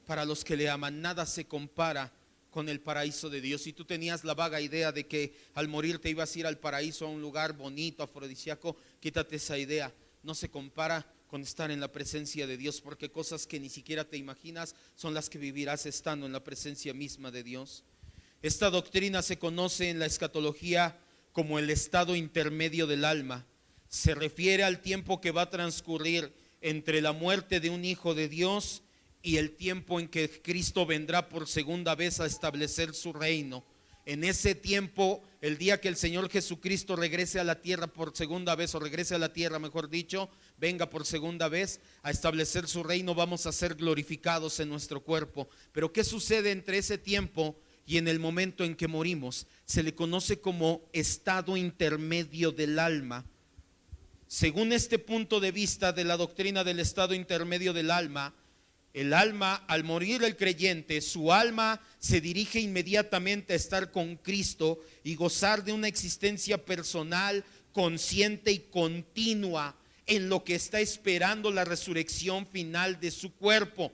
Para los que le aman. Nada se compara con el paraíso de Dios. Si tú tenías la vaga idea de que al morir te ibas a ir al paraíso, a un lugar bonito, afrodisíaco, quítate esa idea. No se compara con estar en la presencia de Dios, porque cosas que ni siquiera te imaginas son las que vivirás estando en la presencia misma de Dios. Esta doctrina se conoce en la escatología como el estado intermedio del alma. Se refiere al tiempo que va a transcurrir entre la muerte de un hijo de Dios y el tiempo en que Cristo vendrá por segunda vez a establecer su reino. En ese tiempo, el día que el Señor Jesucristo regrese a la tierra por segunda vez, o regrese a la tierra, mejor dicho, venga por segunda vez a establecer su reino, vamos a ser glorificados en nuestro cuerpo. Pero ¿qué sucede entre ese tiempo y en el momento en que morimos? Se le conoce como estado intermedio del alma. Según este punto de vista de la doctrina del estado intermedio del alma, el alma, al morir el creyente, su alma se dirige inmediatamente a estar con Cristo y gozar de una existencia personal, consciente y continua, en lo que está esperando la resurrección final de su cuerpo.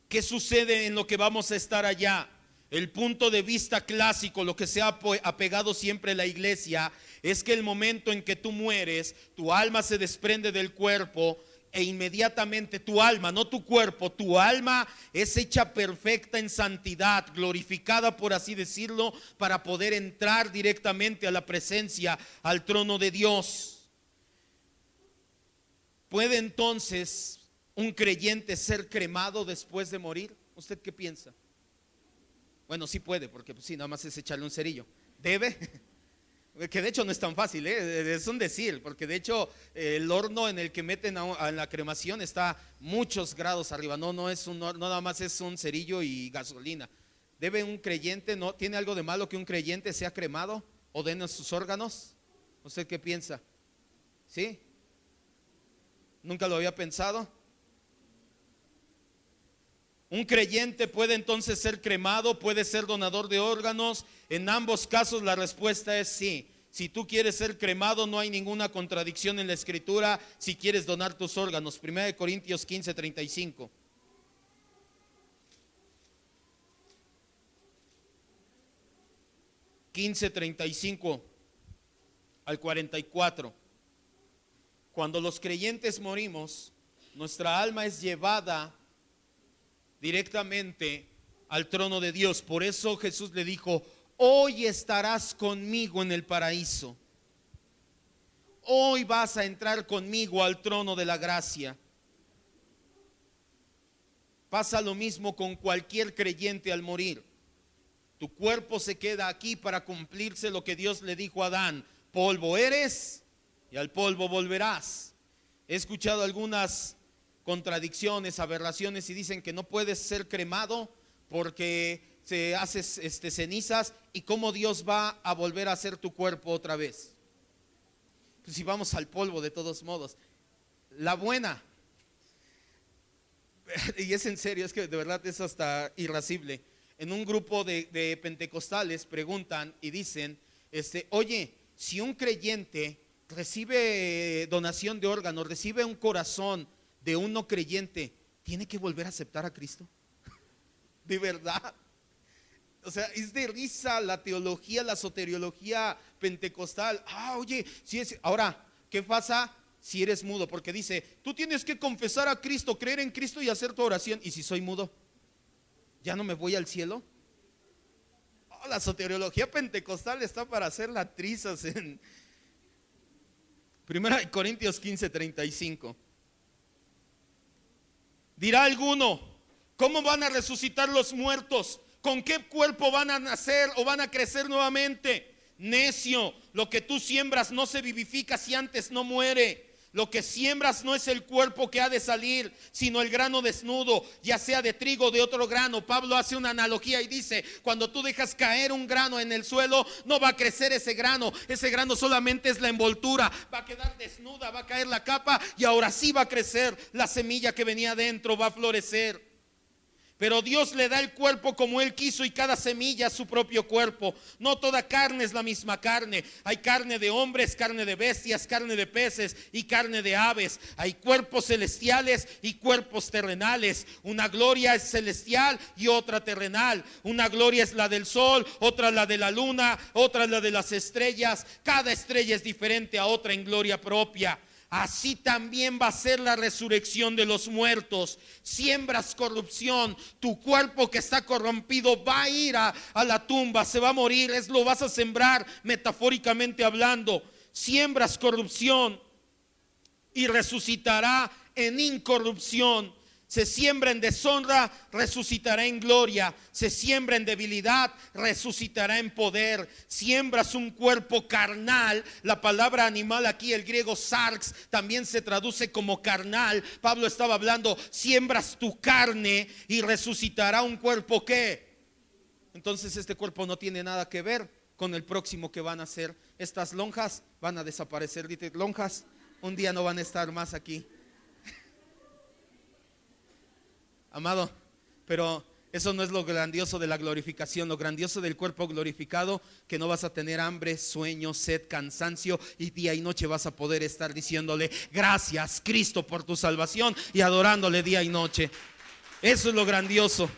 ¿Qué sucede en lo que vamos a estar allá? El punto de vista clásico, lo que se ha apegado siempre la iglesia, es que el momento en que tú mueres, tu alma se desprende del cuerpo e inmediatamente tu alma, no tu cuerpo, tu alma es hecha perfecta en santidad, glorificada por así decirlo, para poder entrar directamente a la presencia, al trono de Dios. ¿Puede entonces un creyente ser cremado después de morir? ¿Usted qué piensa? Bueno, sí puede, porque pues, sí, nada más es echarle un cerillo. ¿Debe? Que de hecho no es tan fácil, es un decir, porque de hecho el horno en el que meten a la cremación está muchos grados arriba. No es no nada más es un cerillo y gasolina. ¿Debe un creyente, no tiene algo de malo que un creyente sea cremado o den sus órganos? ¿Usted qué piensa? ¿Sí? ¿Nunca lo había pensado? Un creyente puede entonces ser cremado, puede ser donador de órganos. En ambos casos la respuesta es sí. Si tú quieres ser cremado, no hay ninguna contradicción en la escritura si quieres donar tus órganos. 1 Corintios 15:35. (15:35 al 44). Cuando los creyentes morimos, nuestra alma es llevada directamente al trono de Dios. Por eso Jesús le dijo: hoy estarás conmigo en el paraíso. Hoy vas a entrar conmigo al trono de la gracia. Pasa lo mismo con cualquier creyente al morir. Tu cuerpo se queda aquí para cumplirse lo que Dios le dijo a Adán: polvo eres y al polvo volverás. He escuchado algunas contradicciones, aberraciones, y dicen que no puedes ser cremado porque se haces cenizas, y cómo Dios va a volver a hacer tu cuerpo otra vez. Pues si vamos al polvo de todos modos. La buena, y es en serio, es que de verdad es hasta irascible. En un grupo de pentecostales preguntan y dicen, oye, si un creyente recibe donación de órganos, recibe un corazón de un no creyente, ¿tiene que volver a aceptar a Cristo? De verdad. O sea, es de risa la teología, la soteriología pentecostal. Oye, si es, ahora, ¿qué pasa si eres mudo? Porque dice, tú tienes que confesar a Cristo, creer en Cristo y hacer tu oración. ¿Y si soy mudo? ¿Ya no me voy al cielo? La soteriología pentecostal está para hacer las trizas en 1 Corintios 15:35. Dirá alguno: ¿cómo van a resucitar los muertos? ¿Con qué cuerpo van a nacer o van a crecer nuevamente? Necio, lo que tú siembras no se vivifica si antes no muere. Lo que siembras no es el cuerpo que ha de salir, sino el grano desnudo, ya sea de trigo o de otro grano. Pablo hace una analogía y dice: cuando tú dejas caer un grano en el suelo, no va a crecer ese grano solamente es la envoltura, va a quedar desnuda, va a caer la capa y ahora sí va a crecer la semilla que venía dentro, va a florecer. Pero Dios le da el cuerpo como Él quiso, y cada semilla su propio cuerpo. No toda carne es la misma carne. Hay carne de hombres, carne de bestias, carne de peces y carne de aves. Hay cuerpos celestiales y cuerpos terrenales. Una gloria es celestial y otra terrenal. Una gloria es la del sol, otra la de la luna, otra la de las estrellas. Cada estrella es diferente a otra en gloria propia. Así también va a ser la resurrección de los muertos. Siembras corrupción, tu cuerpo que está corrompido va a ir a la tumba, se va a morir, lo vas a sembrar metafóricamente hablando. Siembras corrupción y resucitará en incorrupción. Se siembra en deshonra, resucitará en gloria. Se siembra en debilidad, resucitará en poder. Siembras un cuerpo carnal. La palabra animal aquí, el griego sarx, también se traduce como carnal. Pablo estaba hablando, siembras tu carne y resucitará un cuerpo ¿qué? Entonces este cuerpo no tiene nada que ver con el próximo que van a ser. Estas lonjas van a desaparecer. Dite, lonjas, un día no van a estar más aquí. Amado, pero eso no es lo grandioso de la glorificación. Lo grandioso del cuerpo glorificado, que no vas a tener hambre, sueño, sed, cansancio, y día y noche vas a poder estar diciéndole gracias Cristo por tu salvación y adorándole día y noche. Eso es lo grandioso.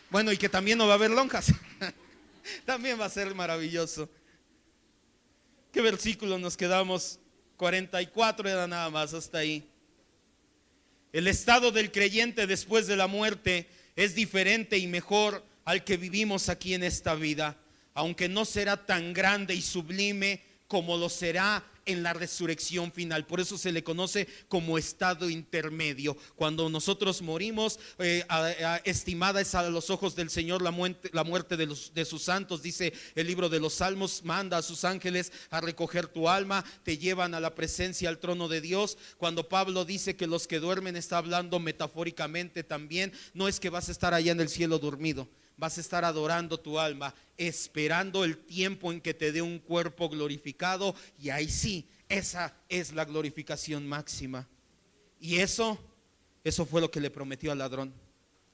Bueno, y que también no va a haber lonjas. También va a ser maravilloso. ¿Qué versículo nos quedamos? 44 era nada más, hasta ahí. El estado del creyente después de la muerte es diferente y mejor al que vivimos aquí en esta vida, aunque no será tan grande y sublime como lo será en la resurrección final. Por eso se le conoce como estado intermedio. Cuando nosotros morimos, estimada es a los ojos del Señor la muerte de sus santos. Dice el libro de los Salmos: manda a sus ángeles a recoger tu alma, te llevan a la presencia, al trono de Dios. Cuando Pablo dice que los que duermen, está hablando metafóricamente también. No es que vas a estar allá en el cielo dormido, vas a estar adorando tu alma, esperando el tiempo en que te dé un cuerpo glorificado, y ahí sí, esa es la glorificación máxima. Y eso fue lo que le prometió al ladrón,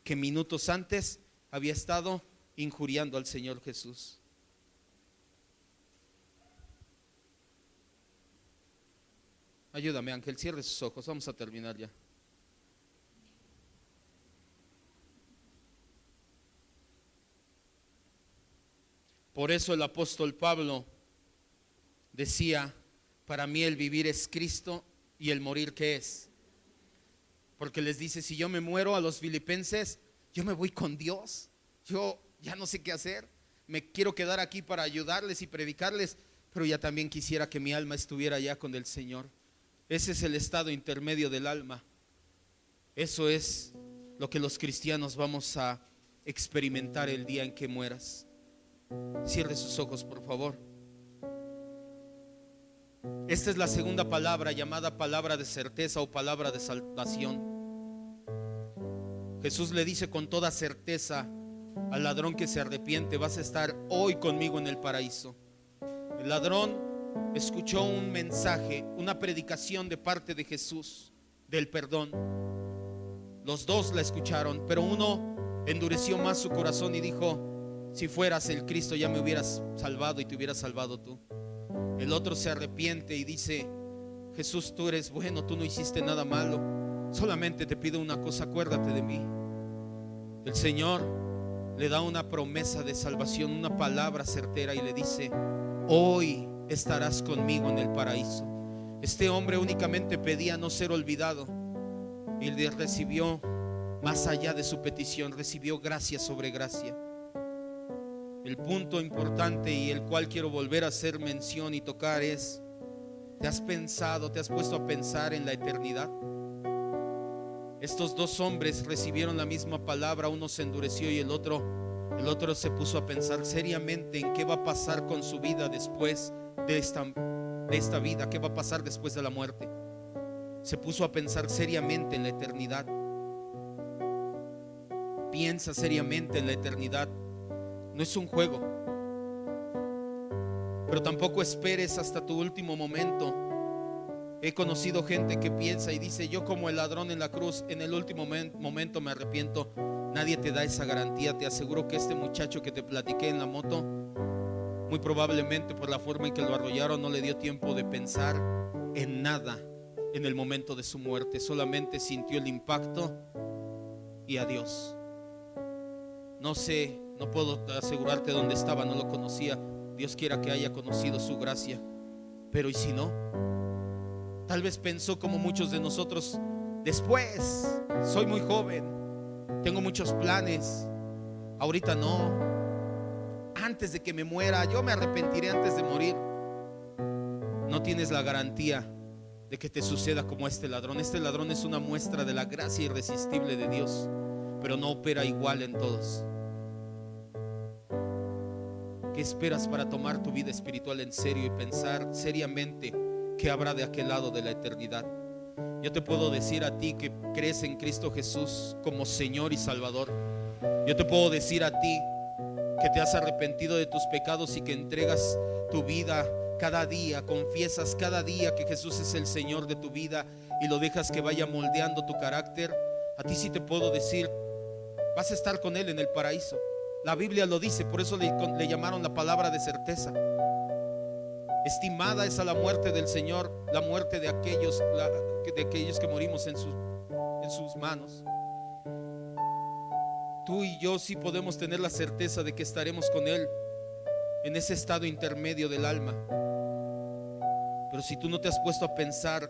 que minutos antes había estado injuriando al Señor Jesús. Ayúdame, Ángel, cierre sus ojos, vamos a terminar ya. Por eso el apóstol Pablo decía, para mí el vivir es Cristo y el morir, ¿qué es? Porque les dice, si yo me muero, a los filipenses, yo me voy con Dios, yo ya no sé qué hacer, me quiero quedar aquí para ayudarles y predicarles, pero ya también quisiera que mi alma estuviera allá con el Señor. Ese es el estado intermedio del alma. Eso es lo que los cristianos vamos a experimentar el día en que mueras. Cierre sus ojos, por favor. Esta es la segunda palabra, llamada palabra de certeza o palabra de salvación. Jesús le dice con toda certeza al ladrón que se arrepiente: vas a estar hoy conmigo en el paraíso. El ladrón escuchó un mensaje, una predicación de parte de Jesús del perdón. Los dos la escucharon, pero uno endureció más su corazón y dijo: si fueras el Cristo ya me hubieras salvado y te hubieras salvado tú. El otro se arrepiente y dice: Jesús, tú eres bueno, tú no hiciste nada malo, solamente te pido una cosa, acuérdate de mí. El Señor le da una promesa de salvación, una palabra certera, y le dice: hoy estarás conmigo en el paraíso. Este hombre únicamente pedía no ser olvidado y le recibió más allá de su petición, recibió gracia sobre gracia. El punto importante y el cual quiero volver a hacer mención y tocar es: ¿te has pensado, te has puesto a pensar en la eternidad? Estos dos hombres recibieron la misma palabra, uno se endureció y el otro se puso a pensar seriamente en qué va a pasar con su vida después de esta vida, qué va a pasar después de la muerte. Se puso a pensar seriamente en la eternidad. Piensa seriamente en la eternidad. No es un juego, pero tampoco esperes hasta tu último momento. He conocido gente que piensa y dice: yo como el ladrón en la cruz, en el último momento me arrepiento. Nadie te da esa garantía. Te aseguro que este muchacho que te platiqué en la moto, muy probablemente por la forma en que lo arrollaron, no le dio tiempo de pensar en nada en el momento de su muerte. Solamente sintió el impacto y adiós. No sé, no puedo asegurarte dónde estaba, no lo conocía. Dios quiera que haya conocido su gracia. Pero ¿y si no? Tal vez pensó como muchos de nosotros: después, soy muy joven, tengo muchos planes, ahorita no, antes de que me muera, yo me arrepentiré antes de morir. No tienes la garantía de que te suceda como este ladrón. Este ladrón es una muestra de la gracia irresistible de Dios, pero no opera igual en todos. ¿Qué esperas para tomar tu vida espiritual en serio y pensar seriamente qué habrá de aquel lado de la eternidad? Yo te puedo decir a ti que crees en Cristo Jesús como Señor y Salvador. Yo te puedo decir a ti que te has arrepentido de tus pecados y que entregas tu vida cada día, confiesas cada día que Jesús es el Señor de tu vida y lo dejas que vaya moldeando tu carácter. A ti sí te puedo decir: vas a estar con Él en el paraíso. La Biblia lo dice, por eso le llamaron la palabra de certeza. Estimada es a la muerte del Señor, la muerte de aquellos que morimos en sus manos. Tú y yo sí podemos tener la certeza de que estaremos con Él en ese estado intermedio del alma. Pero si tú no te has puesto a pensar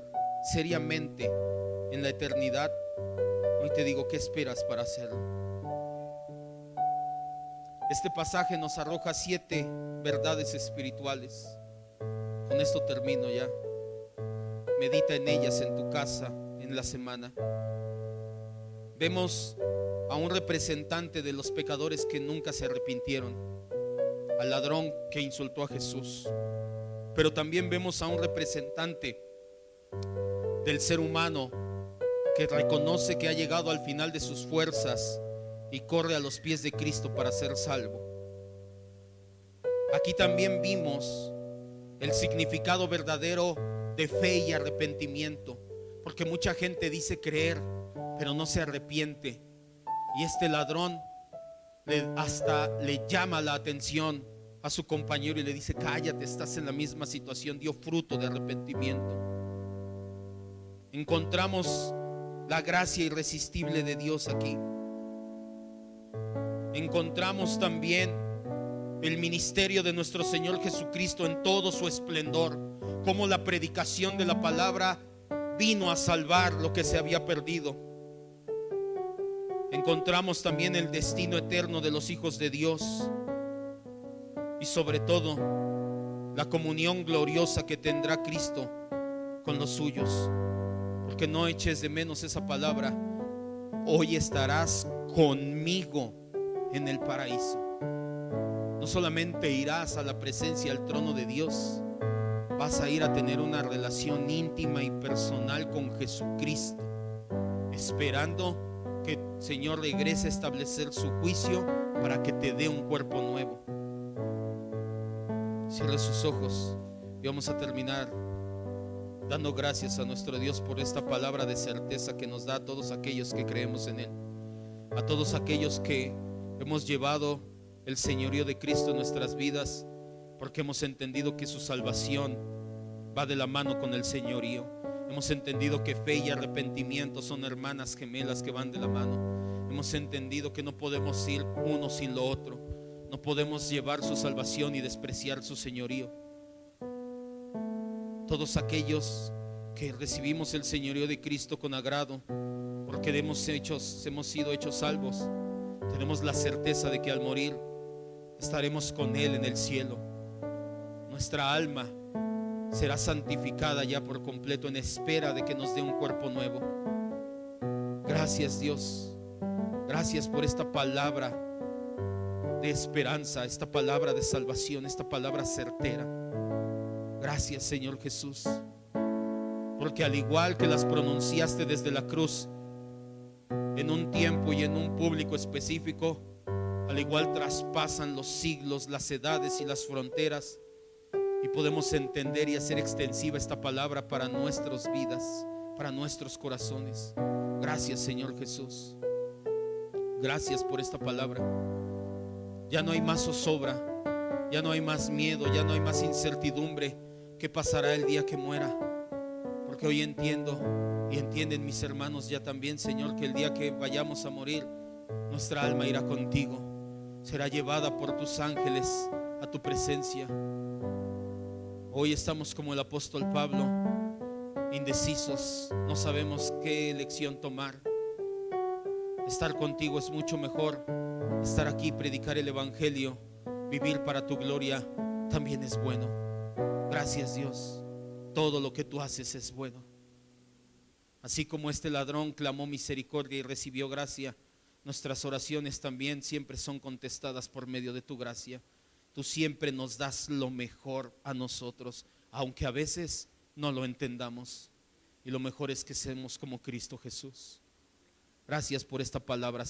seriamente en la eternidad, hoy te digo: ¿qué esperas para hacerlo? Este pasaje nos arroja 7 verdades espirituales. Con esto termino ya. Medita en ellas en tu casa en la semana. Vemos a un representante de los pecadores que nunca se arrepintieron, al ladrón que insultó a Jesús. Pero también vemos a un representante del ser humano que reconoce que ha llegado al final de sus fuerzas y corre a los pies de Cristo para ser salvo. Aquí también vimos el significado verdadero de fe y arrepentimiento, porque mucha gente dice creer, pero no se arrepiente. Y este ladrón hasta le llama la atención a su compañero y le dice: cállate, estás en la misma situación. Dio fruto de arrepentimiento. Encontramos la gracia irresistible de Dios aquí. Encontramos también el ministerio de nuestro Señor Jesucristo en todo su esplendor, como la predicación de la palabra vino a salvar lo que se había perdido. Encontramos también el destino eterno de los hijos de Dios y sobre todo la comunión gloriosa que tendrá Cristo con los suyos. Porque no eches de menos esa palabra: hoy estarás conmigo en el paraíso. No solamente irás a la presencia del trono de Dios, vas a ir a tener una relación íntima y personal con Jesucristo, esperando que el Señor regrese a establecer su juicio para que te dé un cuerpo nuevo. Cierre sus ojos y vamos a terminar dando gracias a nuestro Dios por esta palabra de certeza que nos da a todos aquellos que creemos en Él, a todos aquellos que hemos llevado el señorío de Cristo en nuestras vidas, porque hemos entendido que su salvación va de la mano con el señorío. Hemos entendido que fe y arrepentimiento son hermanas gemelas que van de la mano. Hemos entendido que no podemos ir uno sin lo otro. No podemos llevar su salvación y despreciar su señorío. Todos aquellos que recibimos el señorío de Cristo con agrado, porque hemos sido hechos salvos, tenemos la certeza de que al morir estaremos con Él en el cielo. Nuestra alma será santificada ya por completo en espera de que nos dé un cuerpo nuevo. Gracias, Dios. Gracias por esta palabra de esperanza, esta palabra de salvación, esta palabra certera. Gracias, Señor Jesús, porque al igual que las pronunciaste desde la cruz, en un tiempo y en un público específico, al igual traspasan los siglos, las edades y las fronteras, y podemos entender y hacer extensiva esta palabra para nuestras vidas, para nuestros corazones. Gracias, Señor Jesús. Gracias por esta palabra. Ya no hay más zozobra, ya no hay más miedo, ya no hay más incertidumbre. ¿Qué pasará el día que muera? Porque hoy entiendo y entienden mis hermanos ya también, Señor, que el día que vayamos a morir, nuestra alma irá contigo, será llevada por tus ángeles a tu presencia. Hoy estamos como el apóstol Pablo, indecisos, no sabemos qué elección tomar. Estar contigo es mucho mejor. Estar aquí, predicar el evangelio, vivir para tu gloria también es bueno. Gracias, Dios. Todo lo que tú haces es bueno. Así como este ladrón clamó misericordia y recibió gracia, nuestras oraciones también siempre son contestadas por medio de tu gracia. Tú siempre nos das lo mejor a nosotros, aunque a veces no lo entendamos. Y lo mejor es que seamos como Cristo Jesús. Gracias por esta palabra.